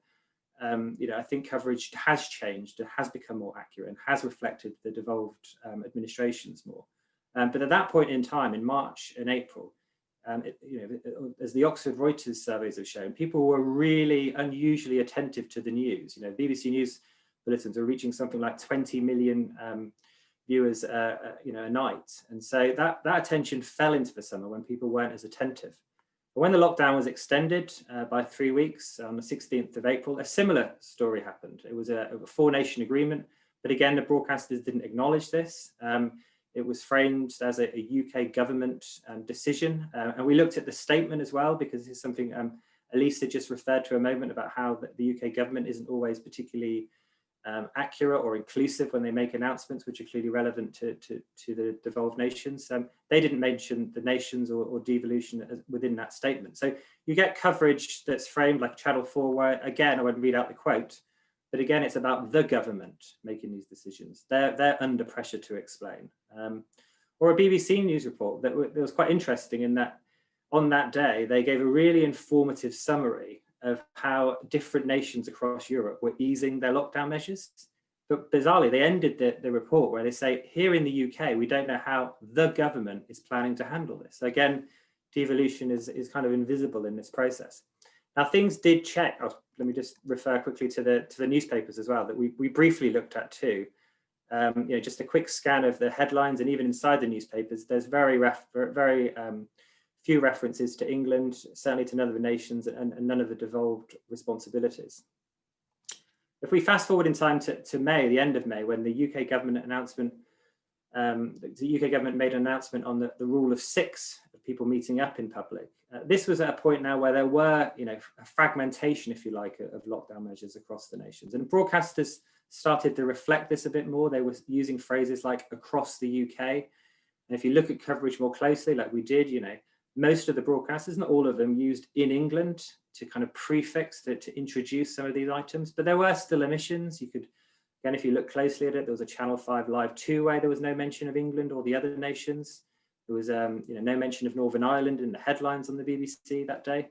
I think coverage has changed and has become more accurate and has reflected the devolved administrations more. But at that point in time, in March and April, as the Oxford Reuters surveys have shown, people were really unusually attentive to the news. BBC News bulletins are reaching something like 20 million viewers, a night, and so that attention fell into the summer when people weren't as attentive. But when the lockdown was extended by 3 weeks on the 16th of April, a similar story happened. It was a four-nation agreement, but again, the broadcasters didn't acknowledge this. It was framed as a UK government decision. And we looked at the statement as well, because this is something Ailsa just referred to a moment about how the UK government isn't always particularly accurate or inclusive when they make announcements which are clearly relevant to the devolved nations. They didn't mention the nations or devolution within that statement. So you get coverage that's framed like Channel 4, where again, I won't read out the quote, but again, it's about the government making these decisions. They're under pressure to explain. Or a BBC News report that was quite interesting in that on that day, they gave a really informative summary of how different nations across Europe were easing their lockdown measures. But bizarrely, they ended the report where they say, here in the UK, we don't know how the government is planning to handle this. So again, devolution is kind of invisible in this process. Now, things did check. Let me just refer quickly to the newspapers as well, that we briefly looked at too. Just a quick scan of the headlines, and even inside the newspapers, there's very few references to England, certainly to none of the nations, and none of the devolved responsibilities. If we fast forward in time to May, the end of May, when the UK government made an announcement on the rule of 6 of people meeting up in public. This was at a point now where there were, a fragmentation, if you like, of lockdown measures across the nations, and broadcasters started to reflect this a bit more. They were using phrases like across the UK, and if you look at coverage more closely, like we did, most of the broadcasters, not all of them, used in England to kind of prefix to introduce some of these items, but there were still omissions. You could, again, if you look closely at it, there was a Channel 5 Live two-way, there was no mention of England or the other nations. There was no mention of Northern Ireland in the headlines on the BBC that day.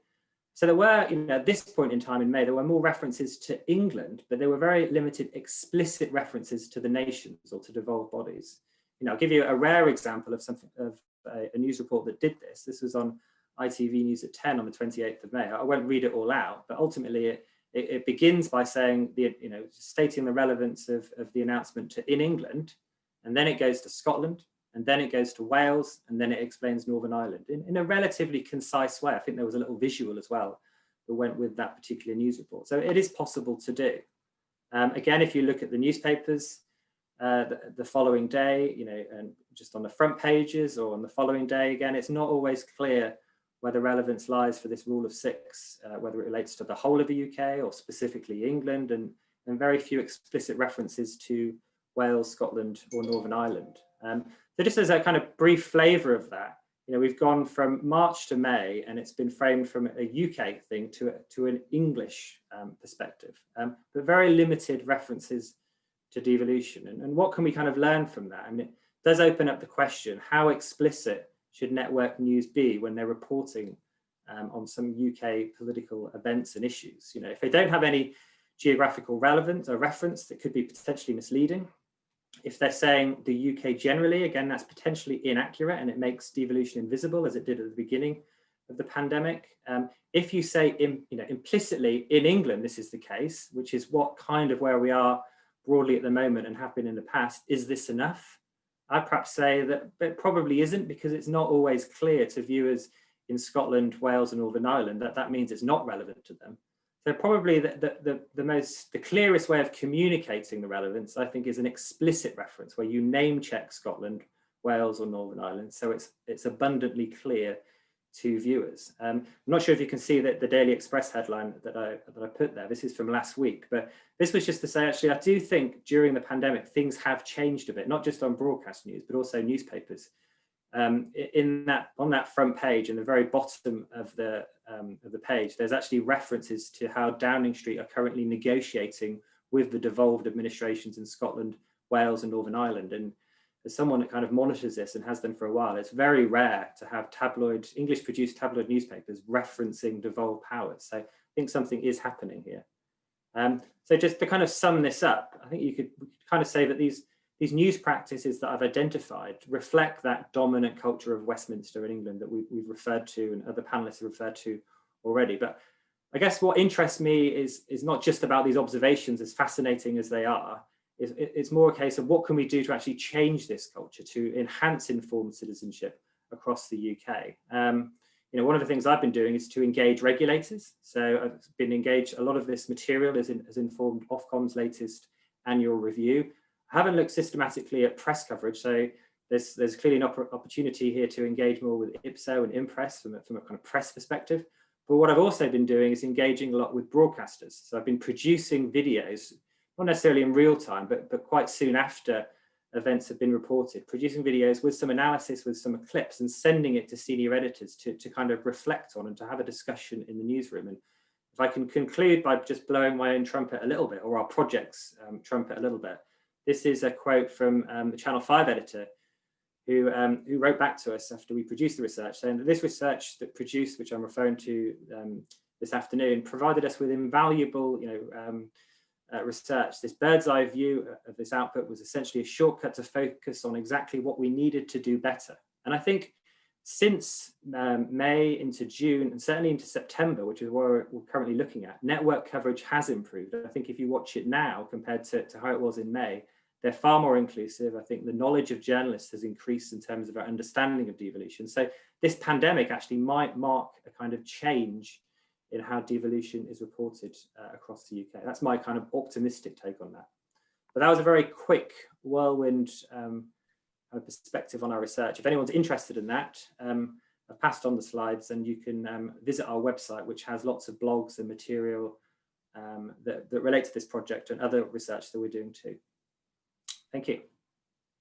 So there were, at this point in time in May, there were more references to England, but there were very limited explicit references to the nations or to devolved bodies. I'll give you a rare example of a news report that did this. This was on ITV News at 10 on the 28th of May. I won't read it all out, but ultimately it begins by saying, stating the relevance of the announcement to in England, and then it goes to Scotland, and then it goes to Wales, and then it explains Northern Ireland in a relatively concise way. I think there was a little visual as well that went with that particular news report. So it is possible to do. Again, if you look at the newspapers, the following day, and just on the front pages or on the following day, again, it's not always clear where the relevance lies for this rule of 6, whether it relates to the whole of the UK or specifically England, and very few explicit references to Wales, Scotland, or Northern Ireland. So just as a kind of brief flavour of that, we've gone from March to May, and it's been framed from a UK thing to an English perspective, but very limited references to devolution. And what can we kind of learn from that? I mean, it does open up the question, how explicit should network news be when they're reporting on some UK political events and issues? If they don't have any geographical relevance or reference, that could be potentially misleading. If they're saying the UK generally, again, that's potentially inaccurate, and it makes devolution invisible, as it did at the beginning of the pandemic. If you say implicitly in England, this is the case, which is what kind of where we are broadly at the moment and have been in the past, is this enough? I'd perhaps say that it probably isn't, because it's not always clear to viewers in Scotland, Wales, and Northern Ireland that means it's not relevant to them. So probably the clearest way of communicating the relevance, I think, is an explicit reference where you name check Scotland, Wales or Northern Ireland. So it's abundantly clear to viewers. I'm not sure if you can see that the Daily Express headline that I put there. This is from last week, but this was just to say, actually, I do think during the pandemic, things have changed a bit, not just on broadcast news, but also newspapers. On that front page, in the very bottom of the page, there's actually references to how Downing Street are currently negotiating with the devolved administrations in Scotland, Wales, and Northern Ireland. And as someone that kind of monitors this and has done for a while, it's very rare to have English-produced tabloid newspapers referencing devolved powers. So I think something is happening here. So just to kind of sum this up, I think we could kind of say that these news practices that I've identified reflect that dominant culture of Westminster in England that we've referred to and other panelists have referred to already. But I guess what interests me is not just about these observations, as fascinating as they are. It's more a case of what can we do to actually change this culture, to enhance informed citizenship across the UK. One of the things I've been doing is to engage regulators. So I've been engaged, a lot of this material has informed Ofcom's latest annual review. I haven't looked systematically at press coverage, so there's clearly an opportunity here to engage more with IPSO and Impress from a kind of press perspective. But what I've also been doing is engaging a lot with broadcasters. So I've been producing videos, not necessarily in real time, but quite soon after events have been reported, producing videos with some analysis, with some clips, and sending it to senior editors to kind of reflect on and to have a discussion in the newsroom. And if I can conclude by just blowing my own trumpet a little bit, or our project's trumpet a little bit, this is a quote from the Channel 5 editor who wrote back to us after we produced the research, saying that this research that produced, which I'm referring to this afternoon, provided us with invaluable, research. This bird's eye view of this output was essentially a shortcut to focus on exactly what we needed to do better. And I think since May into June, and certainly into September, which is what we're currently looking at, network coverage has improved. I think if you watch it now compared to how it was in May, they're far more inclusive. I think the knowledge of journalists has increased in terms of our understanding of devolution. So this pandemic actually might mark a kind of change in how devolution is reported across the UK. That's my kind of optimistic take on that. But that was a very quick whirlwind perspective on our research. If anyone's interested in that, I've passed on the slides, and you can visit our website, which has lots of blogs and material that relate to this project and other research that we're doing too. Thank you.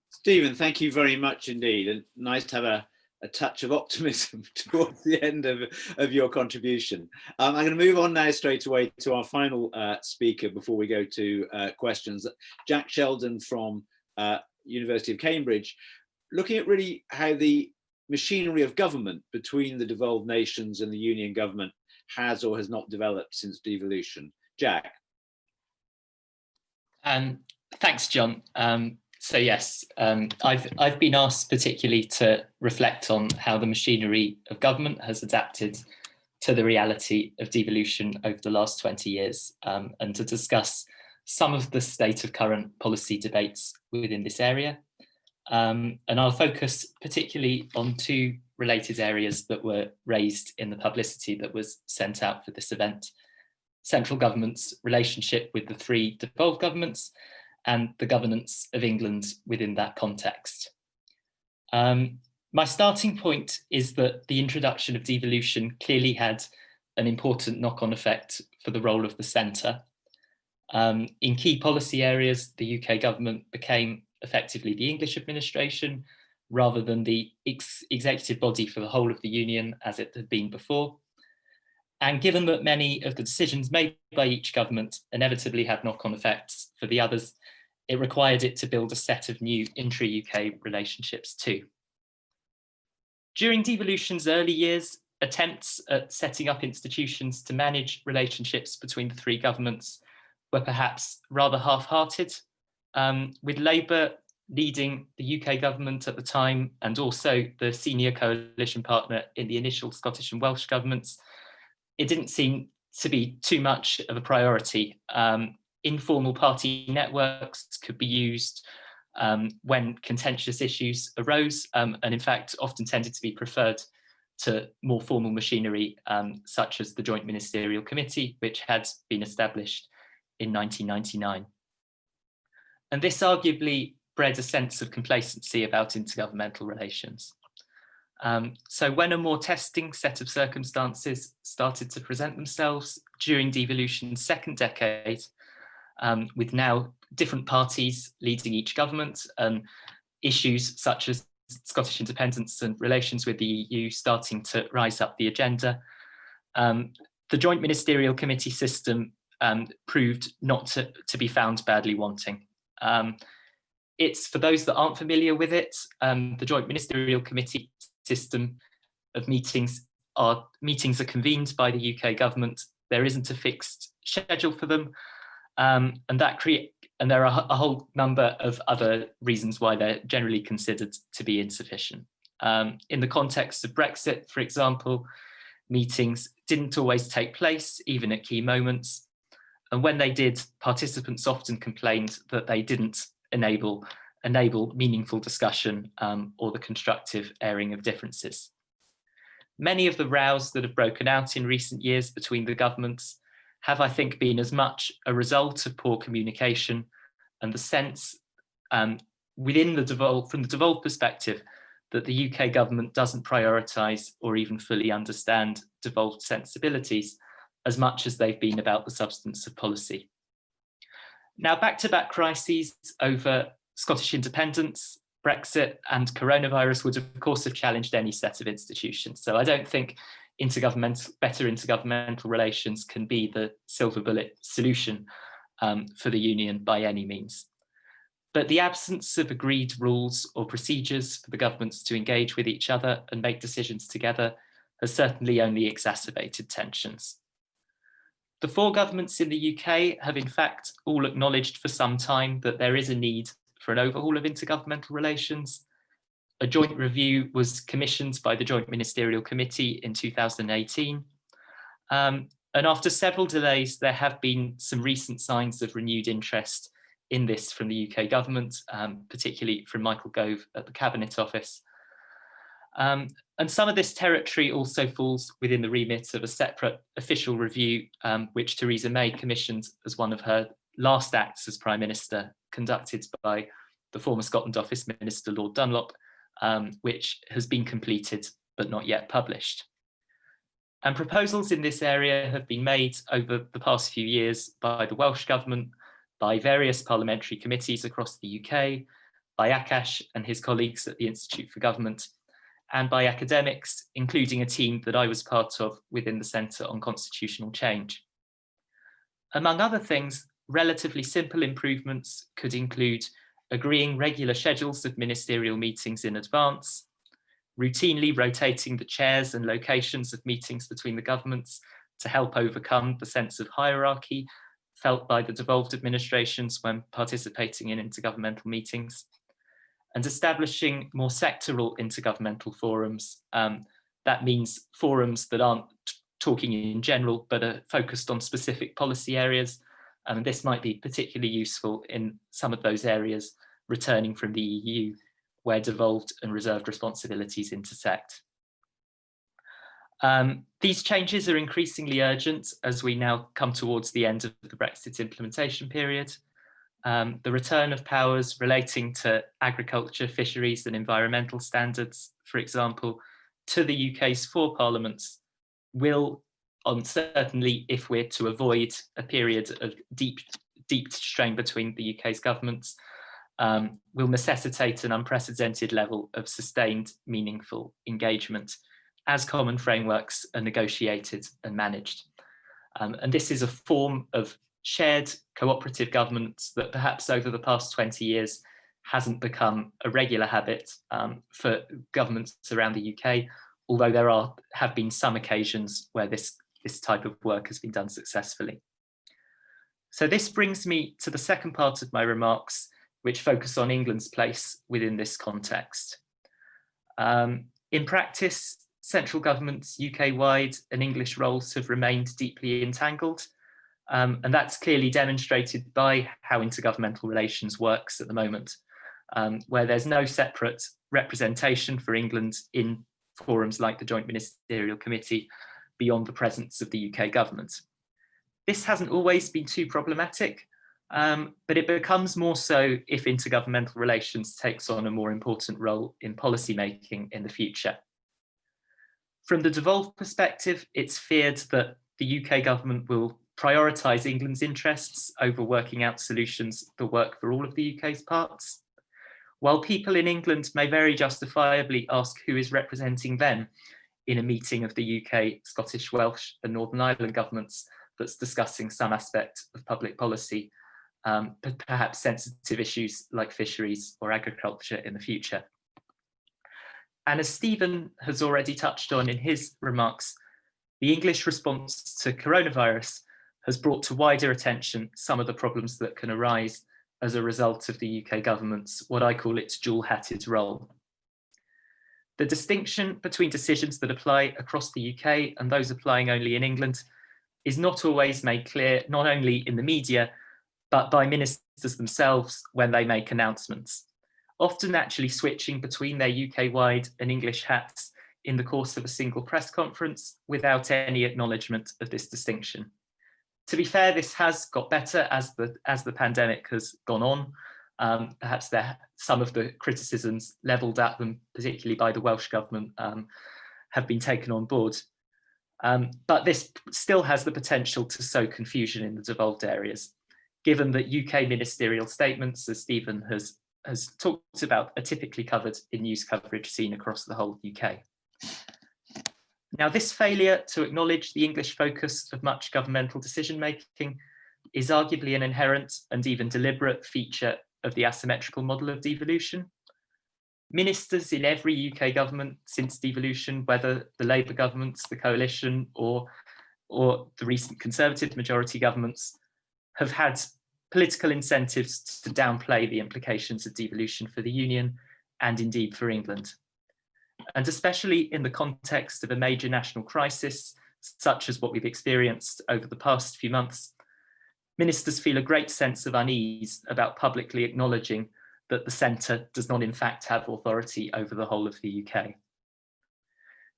Stephen, thank you very much indeed. And nice to have a touch of optimism towards the end of your contribution. I'm going to move on now straight away to our final speaker before we go to questions. Jack Sheldon from University of Cambridge, looking at really how the machinery of government between the devolved nations and the union government has or has not developed since devolution. Jack. Thanks, John. So yes, I've been asked particularly to reflect on how the machinery of government has adapted to the reality of devolution over the last 20 years, and to discuss some of the state of current policy debates within this area. And I'll focus particularly on two related areas that were raised in the publicity that was sent out for this event: central government's relationship with the three devolved governments and the governance of England within that context. My starting point is that the introduction of devolution clearly had an important knock-on effect for the role of the centre. In key policy areas, the UK government became effectively the English administration rather than the executive body for the whole of the union as it had been before. And given that many of the decisions made by each government inevitably had knock-on effects for the others, it required it to build a set of new intra-UK relationships too. During devolution's early years, attempts at setting up institutions to manage relationships between the three governments were perhaps rather half-hearted, with Labour leading the UK government at the time and also the senior coalition partner in the initial Scottish and Welsh governments. It didn't seem to be too much of a priority. Informal party networks could be used when contentious issues arose, and in fact often tended to be preferred to more formal machinery such as the Joint Ministerial Committee, which had been established in 1999. And this arguably bred a sense of complacency about intergovernmental relations. So when a more testing set of circumstances started to present themselves during devolution's second decade, with now different parties leading each government, issues such as Scottish independence and relations with the EU starting to rise up the agenda, the joint ministerial committee system proved not to be found badly wanting. It's, for those that aren't familiar with it, the joint ministerial committee system of meetings are convened by the UK government. There isn't a fixed schedule for them, and there are a whole number of other reasons why they're generally considered to be insufficient. In the context of Brexit, for example, meetings didn't always take place, even at key moments. And when they did, participants often complained that they didn't enable meaningful discussion or the constructive airing of differences. Many of the rows that have broken out in recent years between the governments have, I think, been as much a result of poor communication and the sense from the devolved perspective that the UK government doesn't prioritise or even fully understand devolved sensibilities as much as they've been about the substance of policy. Now, back-to-back crises over Scottish independence, Brexit and coronavirus would of course have challenged any set of institutions. So I don't think better intergovernmental relations can be the silver bullet solution for the Union by any means. But the absence of agreed rules or procedures for the governments to engage with each other and make decisions together has certainly only exacerbated tensions. The four governments in the UK have in fact all acknowledged for some time that there is a need for an overhaul of intergovernmental relations. A joint review was commissioned by the Joint Ministerial Committee in 2018. And after several delays, there have been some recent signs of renewed interest in this from the UK government, particularly from Michael Gove at the Cabinet Office. And some of this territory also falls within the remit of a separate official review, which Theresa May commissioned as one of her last acts as Prime Minister, conducted by the former Scotland Office Minister, Lord Dunlop, which has been completed but not yet published. And proposals in this area have been made over the past few years by the Welsh Government, by various parliamentary committees across the UK, by Akash and his colleagues at the Institute for Government, and by academics, including a team that I was part of within the Centre on Constitutional Change. Among other things, relatively simple improvements could include agreeing regular schedules of ministerial meetings in advance, routinely rotating the chairs and locations of meetings between the governments to help overcome the sense of hierarchy felt by the devolved administrations when participating in intergovernmental meetings, and establishing more sectoral intergovernmental forums. That means forums that aren't talking in general, but are focused on specific policy areas. And this might be particularly useful in some of those areas returning from the EU, where devolved and reserved responsibilities intersect. These changes are increasingly urgent as we now come towards the end of the Brexit implementation period. The return of powers relating to agriculture, fisheries and environmental standards, for example, to the UK's four parliaments will, certainly if we're to avoid a period of deep strain between the UK's governments, will necessitate an unprecedented level of sustained, meaningful engagement as common frameworks are negotiated and managed. And this is a form of shared cooperative governance that perhaps over the past 20 years hasn't become a regular habit for governments around the UK, although there have been some occasions where this type of work has been done successfully. So this brings me to the second part of my remarks, which focus on England's place within this context. In practice, central governments UK-wide and English roles have remained deeply entangled. And that's clearly demonstrated by how intergovernmental relations works at the moment, where there's no separate representation for England in forums like the Joint Ministerial Committee beyond the presence of the UK government. This hasn't always been too problematic, but it becomes more so if intergovernmental relations takes on a more important role in policy making in the future. From the devolved perspective, it's feared that the UK government will prioritise England's interests over working out solutions that work for all of the UK's parts. While people in England may very justifiably ask who is representing them in a meeting of the UK, Scottish, Welsh and Northern Ireland governments that's discussing some aspect of public policy, but perhaps sensitive issues like fisheries or agriculture in the future. And as Stephen has already touched on in his remarks, the English response to coronavirus has brought to wider attention some of the problems that can arise as a result of the UK government's, what I call its dual-hatted role. The distinction between decisions that apply across the UK and those applying only in England is not always made clear, not only in the media, but by ministers themselves when they make announcements, often actually switching between their UK-wide and English hats in the course of a single press conference without any acknowledgement of this distinction. To be fair, this has got better as the pandemic has gone on. Perhaps some of the criticisms levelled at them, particularly by the Welsh government, have been taken on board. But this still has the potential to sow confusion in the devolved areas, given that UK ministerial statements, as Stephen has talked about, are typically covered in news coverage seen across the whole UK. Now, this failure to acknowledge the English focus of much governmental decision-making is arguably an inherent and even deliberate feature of the asymmetrical model of devolution. Ministers in every UK government since devolution, whether the Labour governments, the coalition, or the recent Conservative majority governments, have had political incentives to downplay the implications of devolution for the Union and indeed for England. And especially in the context of a major national crisis, such as what we've experienced over the past few months, ministers feel a great sense of unease about publicly acknowledging that the centre does not in fact have authority over the whole of the UK.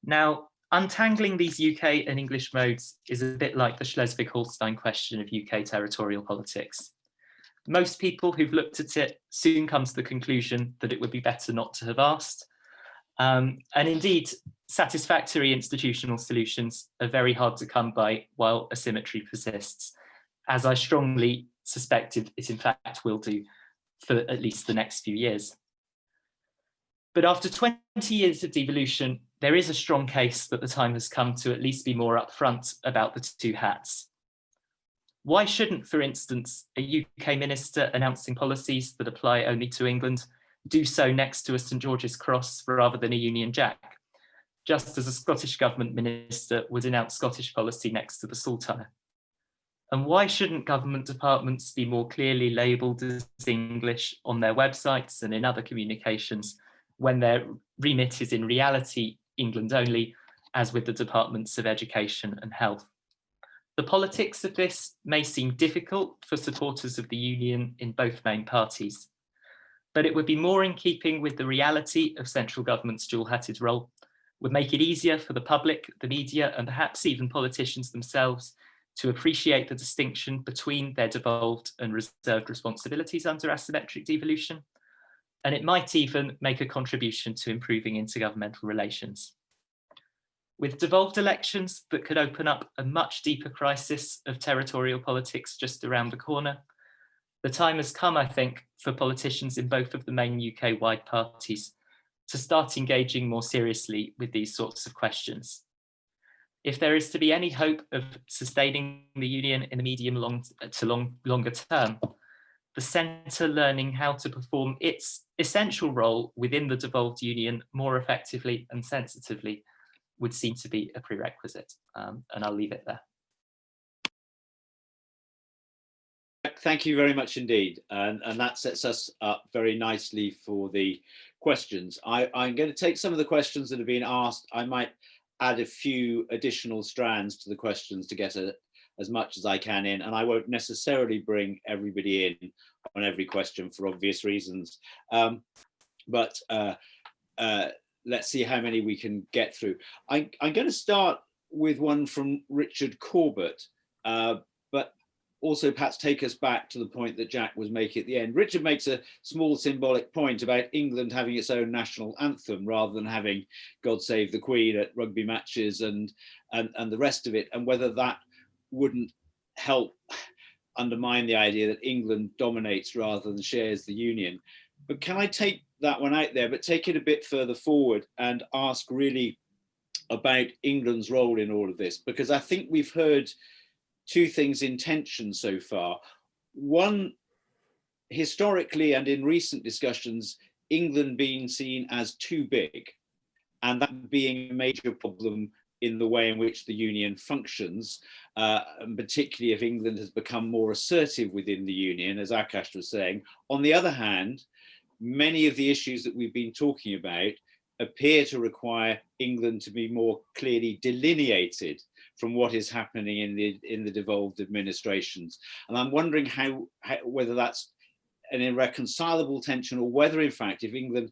Now, untangling these UK and English modes is a bit like the Schleswig-Holstein question of UK territorial politics. Most people who've looked at it soon come to the conclusion that it would be better not to have asked. And indeed, satisfactory institutional solutions are very hard to come by while asymmetry persists, as I strongly suspect it in fact will do for at least the next few years. But after 20 years of devolution, there is a strong case that the time has come to at least be more upfront about the two hats. Why shouldn't, for instance, a UK minister announcing policies that apply only to England do so next to a St George's Cross rather than a Union Jack, just as a Scottish government minister would announce Scottish policy next to the Sultana? And why shouldn't government departments be more clearly labelled as English on their websites and in other communications when their remit is in reality England only, as with the departments of education and health? The politics of this may seem difficult for supporters of the Union in both main parties, but it would be more in keeping with the reality of central government's dual-hatted role, would make it easier for the public, the media, and perhaps even politicians themselves to appreciate the distinction between their devolved and reserved responsibilities under asymmetric devolution, and it might even make a contribution to improving intergovernmental relations. With devolved elections that could open up a much deeper crisis of territorial politics just around the corner, the time has come, I think, for politicians in both of the main UK-wide parties to start engaging more seriously with these sorts of questions. If there is to be any hope of sustaining the Union in the medium longer term, the centre learning how to perform its essential role within the devolved Union more effectively and sensitively would seem to be a prerequisite. And I'll leave it there. Thank you very much indeed. And that sets us up very nicely for the questions. I'm going to take some of the questions that have been asked. I might add a few additional strands to the questions to get as much as I can in, and I won't necessarily bring everybody in on every question for obvious reasons. But let's see how many we can get through. I'm going to start with one from Richard Corbett, but also perhaps take us back to the point that Jack was making at the end. Richard makes a small symbolic point about England having its own national anthem rather than having God Save the Queen at rugby matches and the rest of it, and whether that wouldn't help undermine the idea that England dominates rather than shares the union. But can I take that one out there, but take it a bit further forward and ask really about England's role in all of this? Because I think we've heard two things in tension so far. One, historically and in recent discussions, England being seen as too big, and that being a major problem in the way in which the union functions, and particularly if England has become more assertive within the union, as Akash was saying. On the other hand, many of the issues that we've been talking about appear to require England to be more clearly delineated from what is happening in the devolved administrations. And I'm wondering whether that's an irreconcilable tension, or whether in fact, if England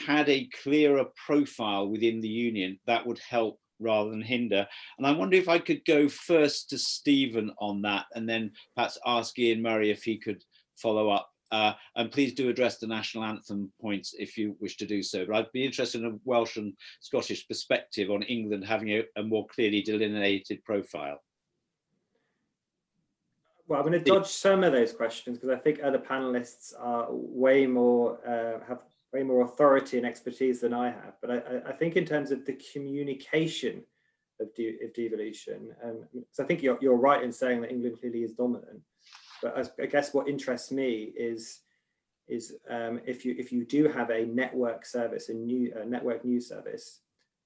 had a clearer profile within the union, that would help rather than hinder. And I wonder if I could go first to Stephen on that, and then perhaps ask Ian Murray if he could follow up. And please do address the national anthem points if you wish to do so. But I'd be interested in a Welsh and Scottish perspective on England having a more clearly delineated profile. Well, I'm going to dodge some of those questions because I think other panelists are way more, have way more authority and expertise than I have. But I think in terms of the communication of devolution, so I think you're right in saying that England clearly is dominant. But I guess what interests me is if you do have a network service, a network news service,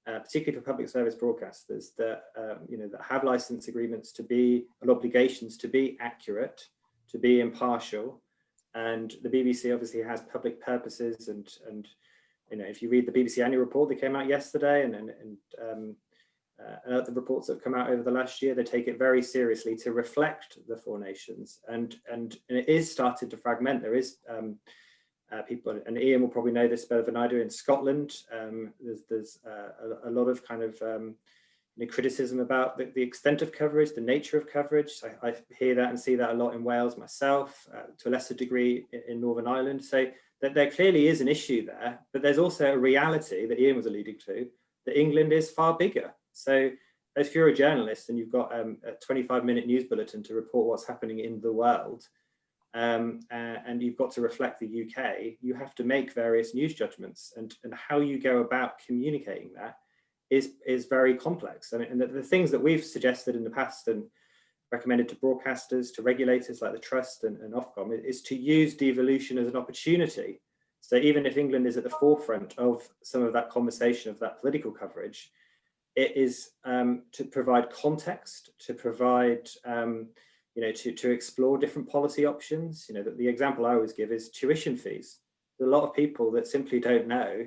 particularly for public service broadcasters that that have license agreements to be, and obligations to be accurate, to be impartial, and the BBC obviously has public purposes, and if you read the BBC annual report that came out yesterday, and the reports that have come out over the last year, they take it very seriously to reflect the four nations, and it is started to fragment. There is people, and Ian will probably know this better than I do, in Scotland, there's a lot of kind of criticism about the extent of coverage, the nature of coverage. I hear that and see that a lot in Wales myself, to a lesser degree in Northern Ireland. So that there clearly is an issue there, but there's also a reality that Ian was alluding to, that England is far bigger. So if you're a journalist and you've got a 25-minute news bulletin to report what's happening in the world, and you've got to reflect the UK, you have to make various news judgments, and how you go about communicating that is very complex. And the things that we've suggested in the past and recommended to broadcasters, to regulators like the Trust and Ofcom, is to use devolution as an opportunity. So even if England is at the forefront of some of that conversation, of that political coverage, it is to provide context, to provide, to explore different policy options. The example I always give is tuition fees. There's a lot of people that simply don't know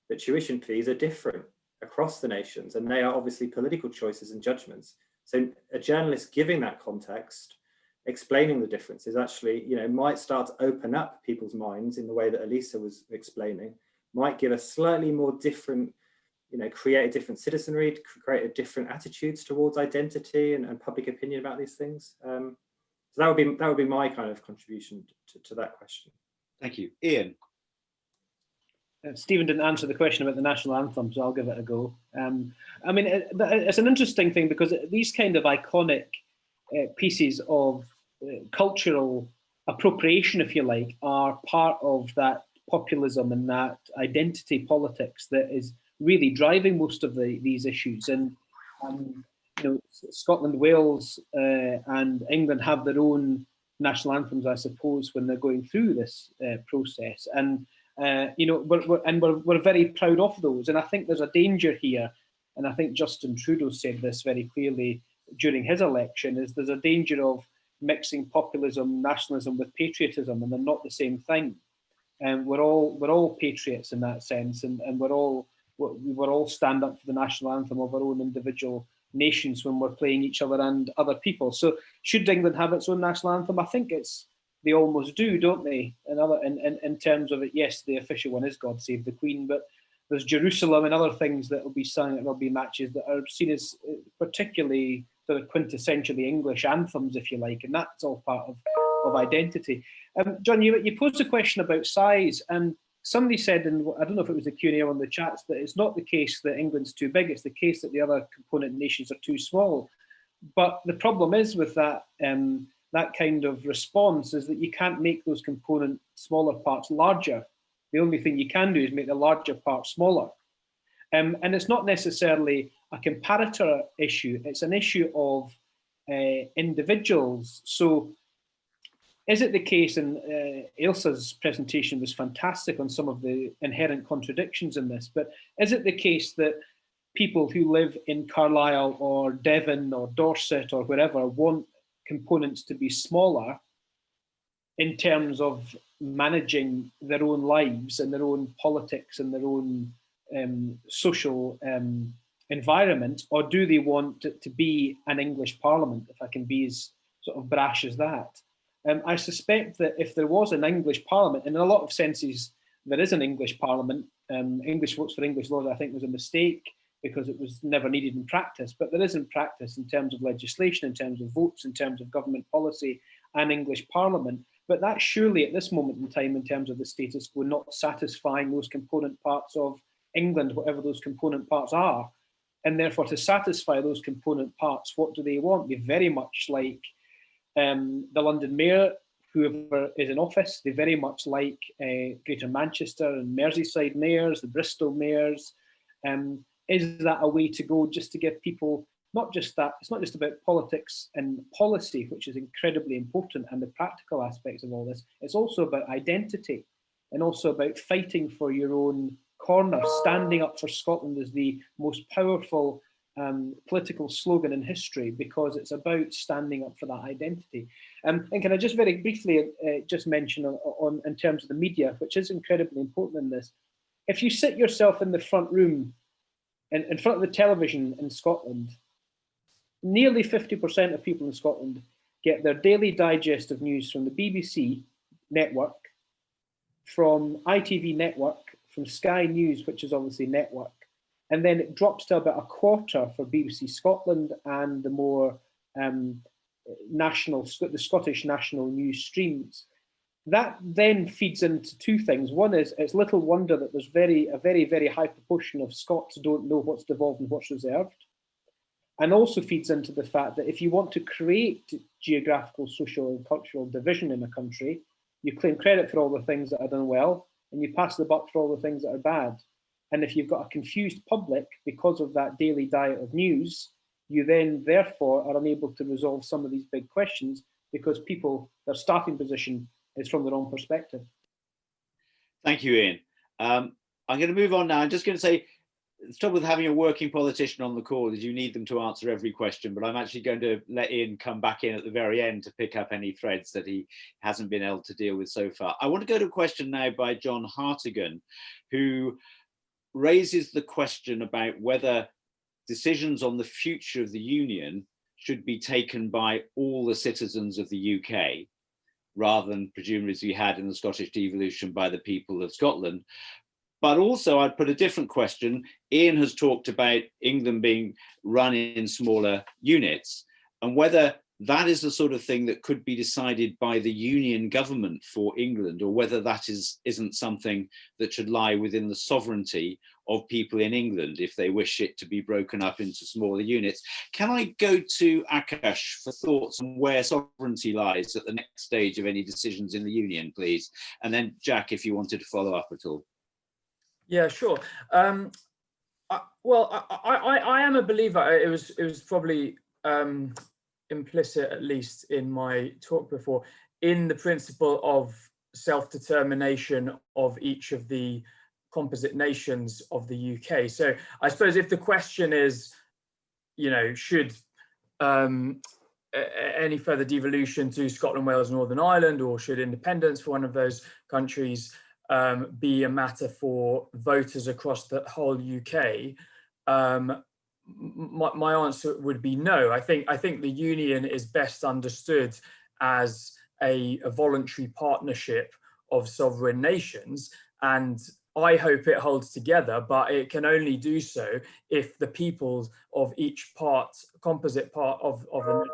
that tuition fees are different across the nations, and they are obviously political choices and judgments. So a journalist giving that context, explaining the differences, actually, might start to open up people's minds in the way that Ailsa was explaining, might give a slightly more different, create a different citizenry, create a different attitudes towards identity and public opinion about these things. So that would be my kind of contribution to that question. Thank you. Ian. Stephen didn't answer the question about the national anthem, so I'll give it a go. I mean, it's an interesting thing because these kind of iconic pieces of cultural appropriation, if you like, are part of that populism and that identity politics that is really driving most of these issues. And Scotland, Wales, and England have their own national anthems, I suppose, when they're going through this process. And we're very proud of those. And I think there's a danger here, and I think Justin Trudeau said this very clearly during his election, is there's a danger of mixing populism, nationalism with patriotism, and they're not the same thing. And we're all patriots in that sense, and we all stand up for the national anthem of our own individual nations when we're playing each other and other people. So should England have its own national anthem? I think they almost do, don't they? In terms of it, yes, the official one is God Save the Queen, but there's Jerusalem and other things that will be sung at rugby matches that are seen as particularly sort of quintessentially English anthems, if you like, and that's all part of identity. John, you posed a question about size, and somebody said, and I don't know if it was the Q&A on the chats, that it's not the case that England's too big, it's the case that the other component nations are too small. But the problem is with that, that kind of response is that you can't make those component smaller parts larger. The only thing you can do is make the larger part smaller. And it's not necessarily a comparator issue, it's an issue of individuals. So is it the case, and Ailsa's presentation was fantastic on some of the inherent contradictions in this, but is it the case that people who live in Carlisle or Devon or Dorset or wherever want components to be smaller in terms of managing their own lives and their own politics and their own social environment, or do they want it to be an English Parliament, if I can be as sort of brash as that? I suspect that if there was an English Parliament, and in a lot of senses there is an English Parliament, English votes for English laws I think was a mistake because it was never needed in practice, but there is in practice in terms of legislation, in terms of votes, in terms of government policy, an English Parliament. But that's surely at this moment in time, in terms of the status quo, not satisfying those component parts of England, whatever those component parts are. And therefore, to satisfy those component parts, what do they want? They very much like the London Mayor, whoever is in office. They very much like Greater Manchester and Merseyside mayors, the Bristol mayors. Is that a way to go, just to give people, not just that, it's not just about politics and policy, which is incredibly important, and the practical aspects of all this, it's also about identity and also about fighting for your own corner. Standing up for Scotland is the most powerful political slogan in history, because it's about standing up for that identity. And can I just very briefly just mention on in terms of the media, which is incredibly important in this, if you sit yourself in the front room, in front of the television in Scotland, nearly 50% of people in Scotland get their daily digest of news from the BBC network, from ITV network, from Sky News, which is obviously network, and then it drops to about a quarter for BBC Scotland and the more the Scottish national news streams. That then feeds into two things. One is, it's little wonder that there's a very, very high proportion of Scots don't know what's devolved and what's reserved. And also feeds into the fact that if you want to create geographical, social and cultural division in a country, you claim credit for all the things that are done well, and you pass the buck for all the things that are bad. And if you've got a confused public because of that daily diet of news, you then therefore are unable to resolve some of these big questions, because people, their starting position is from their own perspective. Thank you, Ian. I'm going to move on now. I'm just going to say, the trouble with having a working politician on the call is you need them to answer every question, but I'm actually going to let Ian come back in at the very end to pick up any threads that he hasn't been able to deal with so far. I want to go to a question now by John Hartigan, who raises the question about whether decisions on the future of the Union should be taken by all the citizens of the UK, rather than presumably as we had in the Scottish devolution by the people of Scotland. But also I'd put a different question. Ian has talked about England being run in smaller units, and whether that is the sort of thing that could be decided by the union government for England, or whether that isn't something that should lie within the sovereignty of people in England if they wish it to be broken up into smaller units. Can I go to Akash for thoughts on where sovereignty lies at the next stage of any decisions in the union, please? And then Jack, if you wanted to follow up at all. Yeah, sure. Well, I am a believer. It was probably implicit, at least in my talk before, in the principle of self-determination of each of the composite nations of the UK. So I suppose if the question is, you know, should any further devolution to Scotland, Wales, Northern Ireland, or should independence for one of those countries be a matter for voters across the whole UK, my answer would be no. I think the union is best understood as a voluntary partnership of sovereign nations, and I hope it holds together, but it can only do so if the peoples of each composite part of the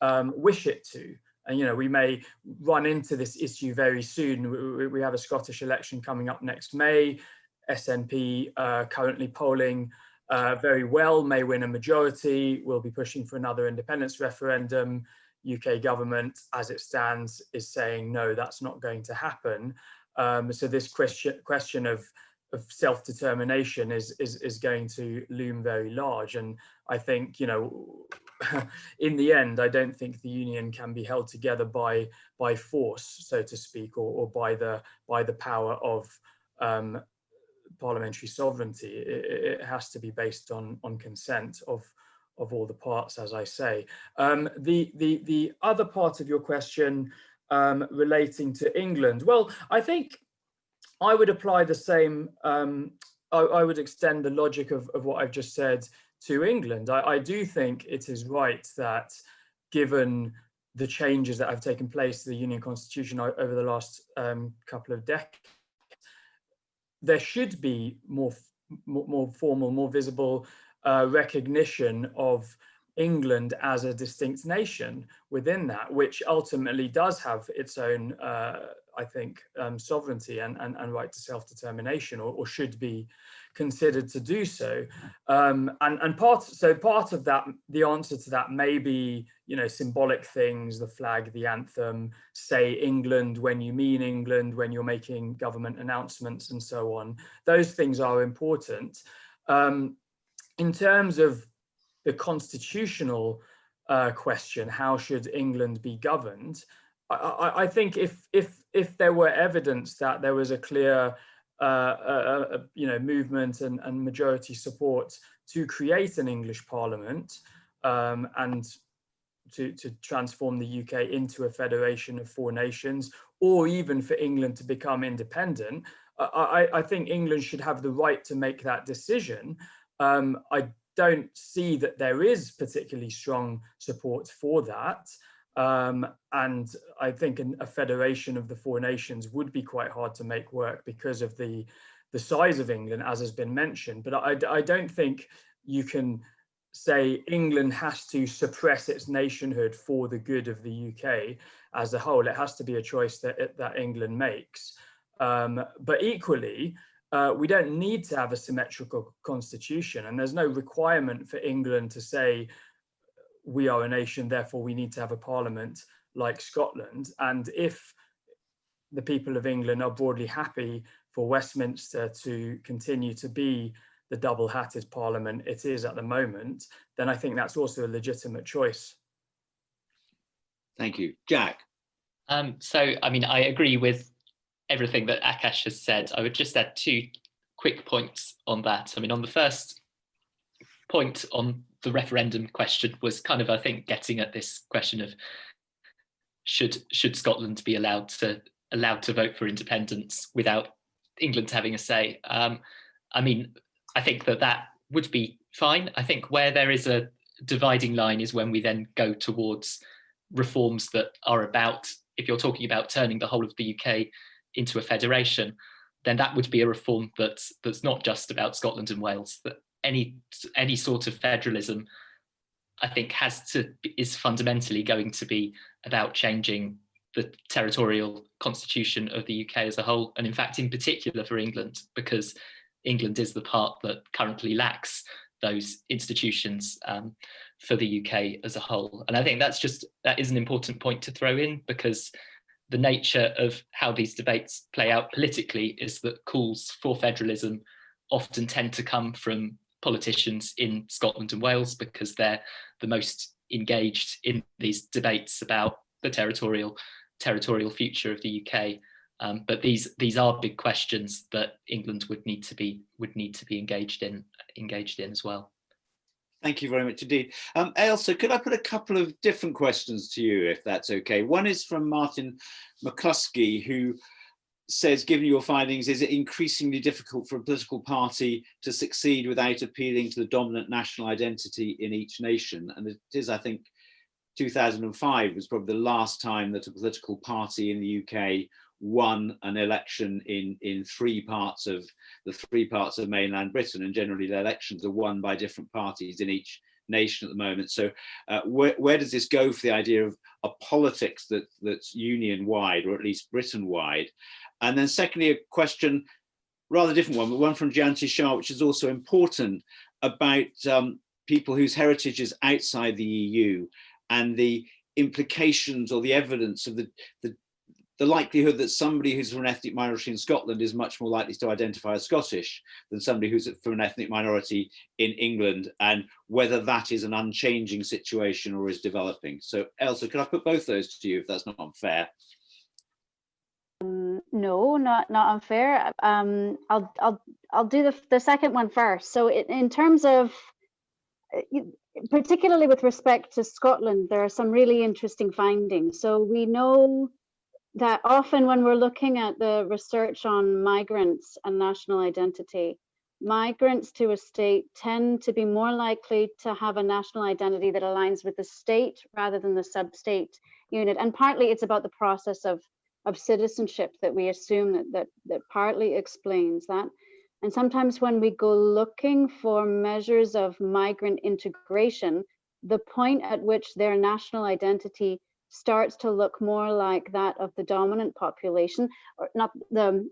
nation wish it to. And, you know, we may run into this issue very soon. We have a Scottish election coming up next May. SNP currently polling very well, may win a majority. We'll be pushing for another independence referendum. UK government, as it stands, is saying, no, that's not going to happen. So this question of self-determination is going to loom very large. And I think, you know, in the end, I don't think the union can be held together by force, so to speak, or by the power of parliamentary sovereignty. It has to be based on consent of all the parts, as I say. The other part of your question relating to England, well, I think I would apply the same, I would extend the logic of what I've just said to England. I do think it is right that, given the changes that have taken place to the Union Constitution over the last couple of decades, there should be more formal, more visible recognition of England as a distinct nation within that, which ultimately does have its own, I think, sovereignty and right to self-determination, or should be considered to do so. And part of that, the answer to that may be, you know, symbolic things, the flag, the anthem, say England when you mean England, when you're making government announcements and so on. Those things are important. In terms of the constitutional question, how should England be governed? I think if there were evidence that there was a clear you know, movement and majority support to create an English Parliament and to transform the UK into a federation of 4 nations, or even for England to become independent, I think England should have the right to make that decision. I don't see that there is particularly strong support for that. And I think a federation of the 4 nations would be quite hard to make work because of the size of England, as has been mentioned. But I don't think you can say England has to suppress its nationhood for the good of the UK as a whole. It has to be a choice that England makes. But equally, we don't need to have a symmetrical constitution, and there's no requirement for England to say, we are a nation, therefore we need to have a parliament like Scotland. And if the people of England are broadly happy for Westminster to continue to be the double-hatted parliament it is at the moment, then I think that's also a legitimate choice. Thank you. Jack? So, I mean, I agree with everything that Akash has said. I would just add 2 quick points on that. I mean, on the first point on the referendum question was kind of, I think, getting at this question of should Scotland be allowed to vote for independence without England having a say. I mean, I think that would be fine. I think where there is a dividing line is when we then go towards reforms that are about, if you're talking about turning the whole of the UK into a federation, then that would be a reform that's not just about Scotland and Wales. That any sort of federalism, I think, is fundamentally going to be about changing the territorial constitution of the UK as a whole, and in fact, in particular for England, because England is the part that currently lacks those institutions for the UK as a whole. And I think that is an important point to throw in, because the nature of how these debates play out politically is that calls for federalism often tend to come from politicians in Scotland and Wales, because they're the most engaged in these debates about the territorial future of the UK. But these are big questions that England would need to be engaged in as well. Thank you very much indeed. Ailsa, could I put a couple of different questions to you, if that's okay? One is from Martin McCluskey, who says, given your findings, is it increasingly difficult for a political party to succeed without appealing to the dominant national identity in each nation? And it is, I think, 2005 was probably the last time that a political party in the UK won an election in three parts of mainland Britain, and generally the elections are won by different parties in each nation at the moment. So where does this go for the idea of a politics that's union-wide, or at least Britain-wide? And then secondly, a question, rather different one, but one from Jayanti Shah, which is also important, about people whose heritage is outside the EU and the implications or the evidence of the likelihood that somebody who's from an ethnic minority in Scotland is much more likely to identify as Scottish than somebody who's from an ethnic minority in England, and whether that is an unchanging situation or is developing. So Ailsa, could I put both those to you if that's not unfair? No, not unfair. I'll do the second one first. So in terms of, particularly with respect to Scotland, there are some really interesting findings. So we know that often when we're looking at the research on migrants and national identity, migrants to a state tend to be more likely to have a national identity that aligns with the state rather than the sub-state unit. And partly it's about the process of citizenship that we assume that partly explains that. And sometimes when we go looking for measures of migrant integration, the point at which their national identity starts to look more like that of the dominant population, or not the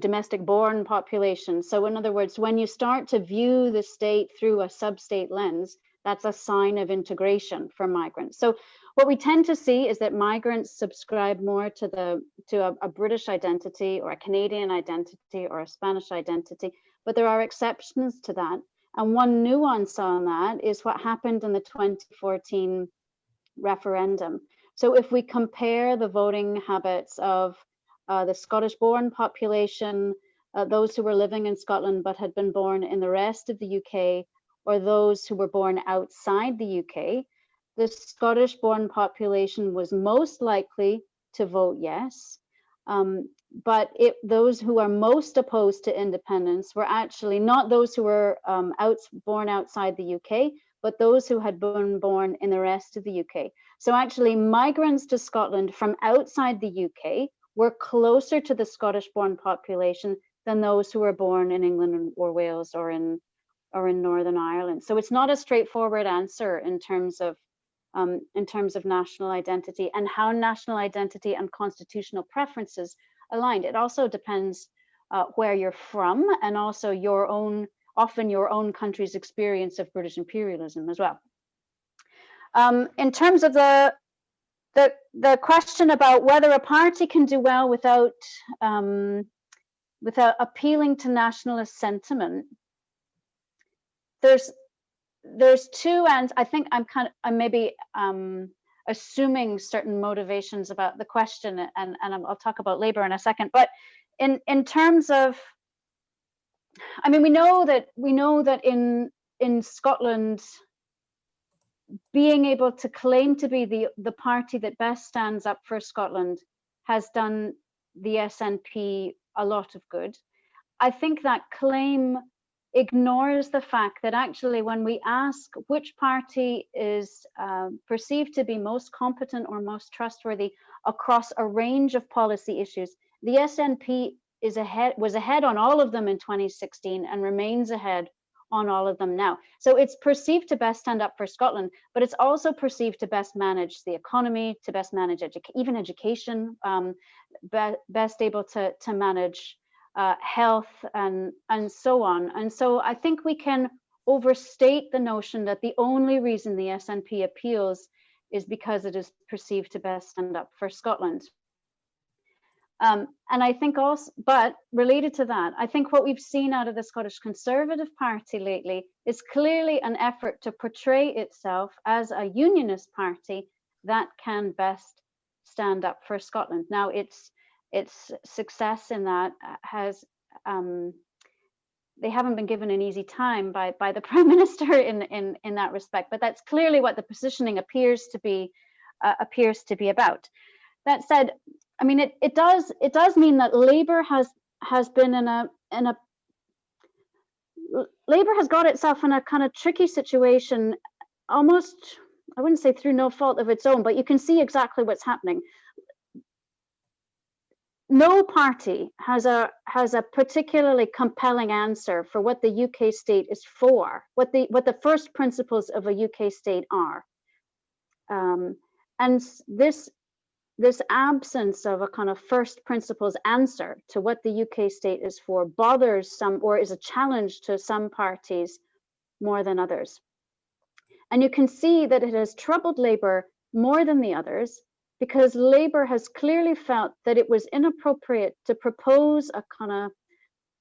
domestic born population. So in other words, when you start to view the state through a sub-state lens, that's a sign of integration for migrants. So what we tend to see is that migrants subscribe more to a British identity or a Canadian identity or a Spanish identity, but there are exceptions to that. And one nuance on that is what happened in the 2014 referendum. So if we compare the voting habits of the Scottish-born population, those who were living in Scotland but had been born in the rest of the UK, or those who were born outside the UK, the Scottish-born population was most likely to vote yes. But those who are most opposed to independence were actually not those who were born outside the UK, but those who had been born in the rest of the UK. So actually migrants to Scotland from outside the UK were closer to the Scottish-born population than those who were born in England or Wales or in Northern Ireland. So it's not a straightforward answer in terms of national identity and how national identity and constitutional preferences aligned. It also depends where you're from, and also often your own country's experience of British imperialism as well. In terms of the question about whether a party can do well without appealing to nationalist sentiment, there's two ends. I think I'm maybe assuming certain motivations about the question, and I'll talk about Labour in a second. But in terms of, I mean, we know that in Scotland, being able to claim to be the party that best stands up for Scotland has done the SNP a lot of good. I think that claim ignores the fact that actually when we ask which party is perceived to be most competent or most trustworthy across a range of policy issues, the SNP was ahead on all of them in 2016 and remains ahead on all of them now. So it's perceived to best stand up for Scotland, but it's also perceived to best manage the economy, to best manage even education, best able to manage health and so on. And so I think we can overstate the notion that the only reason the SNP appeals is because it is perceived to best stand up for Scotland. And I think also, but related to that, I think what we've seen out of the Scottish Conservative Party lately is clearly an effort to portray itself as a unionist party that can best stand up for Scotland. Now, its success in that has, they haven't been given an easy time by the Prime Minister in that respect, but that's clearly what the positioning appears to be about. That said, I mean, it does mean that Labour has been Labour has got itself in a kind of tricky situation, almost, I wouldn't say through no fault of its own, but you can see exactly what's happening. no party has a particularly compelling answer for what the UK state is for, what the first principles of a UK state are, and this absence of a kind of first principles answer to what the UK state is for bothers some, or is a challenge to some parties more than others. And you can see that it has troubled Labour more than the others, because Labour has clearly felt that it was inappropriate to propose a kind of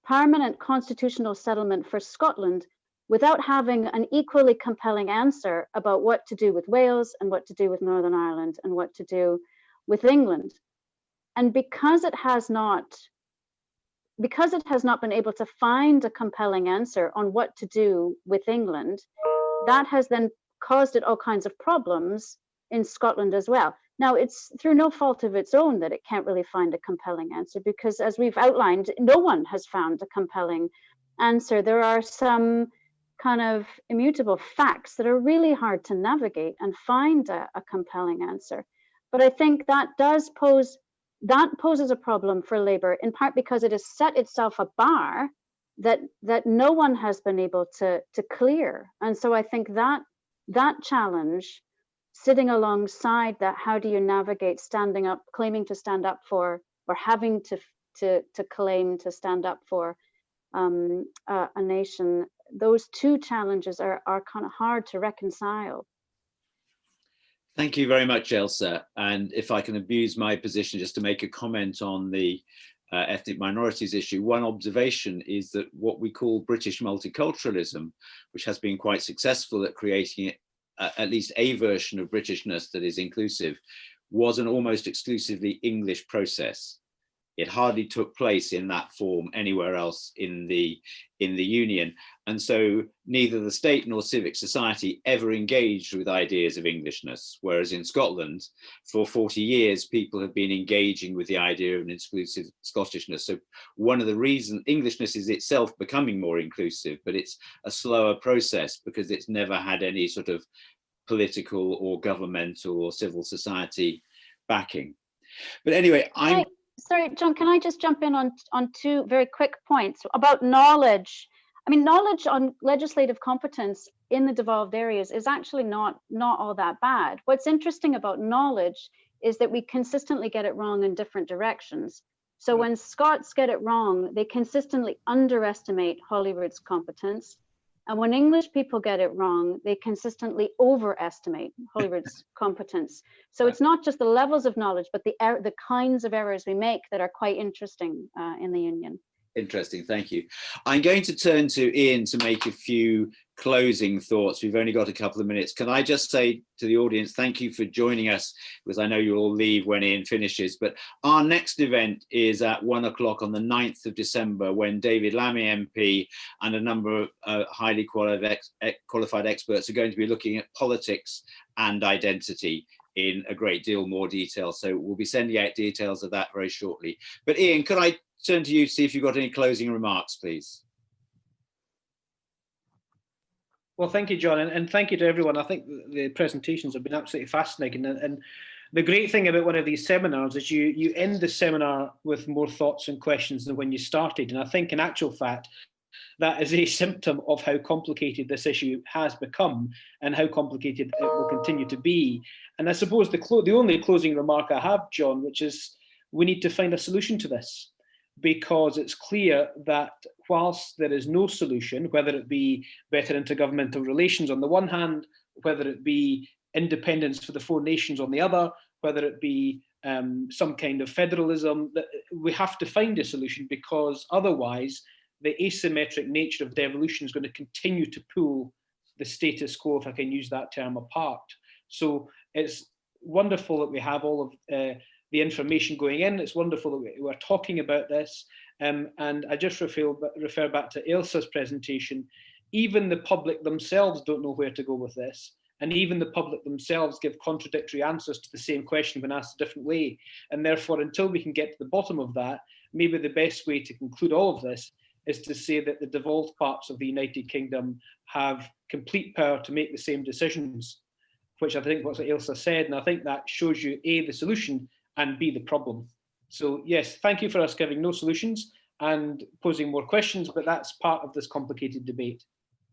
permanent constitutional settlement for Scotland without having an equally compelling answer about what to do with Wales and what to do with Northern Ireland and what to do with England. And because it has not been able to find a compelling answer on what to do with England, that has then caused it all kinds of problems in Scotland as well. Now, it's through no fault of its own that it can't really find a compelling answer, because as we've outlined, no one has found a compelling answer. There are some kind of immutable facts that are really hard to navigate and find a compelling answer. But I think that poses a problem for Labour, in part because it has set itself a bar that no one has been able to clear. And so I think that challenge, sitting alongside that, how do you navigate standing up, claiming to stand up for, or having to claim to stand up for a nation, those two challenges are kind of hard to reconcile. Thank you very much, Ailsa. And if I can abuse my position just to make a comment on the ethnic minorities issue, one observation is that what we call British multiculturalism, which has been quite successful at creating at least a version of Britishness that is inclusive, was an almost exclusively English process. It hardly took place in that form anywhere else in the Union. And so neither the state nor civic society ever engaged with ideas of Englishness, whereas in Scotland, for 40 years, people have been engaging with the idea of an exclusive Scottishness. So one of the reasons Englishness is itself becoming more inclusive, but it's a slower process because it's never had any sort of political or governmental or civil society backing. But anyway, Sorry, John, can I just jump in on two very quick points about knowledge? I mean, knowledge on legislative competence in the devolved areas is actually not all that bad. What's interesting about knowledge is that we consistently get it wrong in different directions. So when Scots get it wrong, they consistently underestimate Holyrood's competence. And when English people get it wrong, they consistently overestimate Holyrood's competence. So it's not just the levels of knowledge, but the kinds of errors we make that are quite interesting in the Union. Interesting, thank you. I'm going to turn to Ian to make a few closing thoughts. We've only got a couple of minutes. Can I just say to the audience, thank you for joining us, because I know you'll all leave when Ian finishes, but our next event is at 1 o'clock on the 9th of December, when David Lammy MP and a number of highly qualified experts are going to be looking at politics and identity in a great deal more detail. So we'll be sending out details of that very shortly. But Ian, could I turn to you to see if you've got any closing remarks, please? Well, thank you, John, and thank you to everyone. I think the presentations have been absolutely fascinating. And the great thing about one of these seminars is you end the seminar with more thoughts and questions than when you started. And I think in actual fact, that is a symptom of how complicated this issue has become and how complicated it will continue to be. And I suppose the only closing remark I have, John, which is we need to find a solution to this, because it's clear that whilst there is no solution, whether it be better intergovernmental relations on the one hand, whether it be independence for the four nations on the other, whether it be some kind of federalism, we have to find a solution, because otherwise the asymmetric nature of devolution is going to continue to pull the status quo, if I can use that term, apart. So it's wonderful that we have all of the information going in. It's wonderful that we're talking about this. And I just refer back to Ailsa's presentation. Even the public themselves don't know where to go with this. And even the public themselves give contradictory answers to the same question when asked a different way. And therefore, until we can get to the bottom of that, maybe the best way to conclude all of this is to say that the devolved parts of the United Kingdom have complete power to make the same decisions, which I think was what Ailsa said. And I think that shows you A, the solution, and B, the problem. So yes, thank you for us giving no solutions and posing more questions, but that's part of this complicated debate.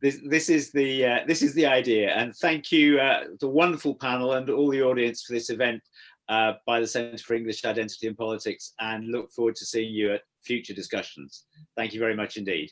This is the idea, and thank you the wonderful panel and all the audience for this event by the Centre for English Identity and Politics, and look forward to seeing you at future discussions. Thank you very much indeed.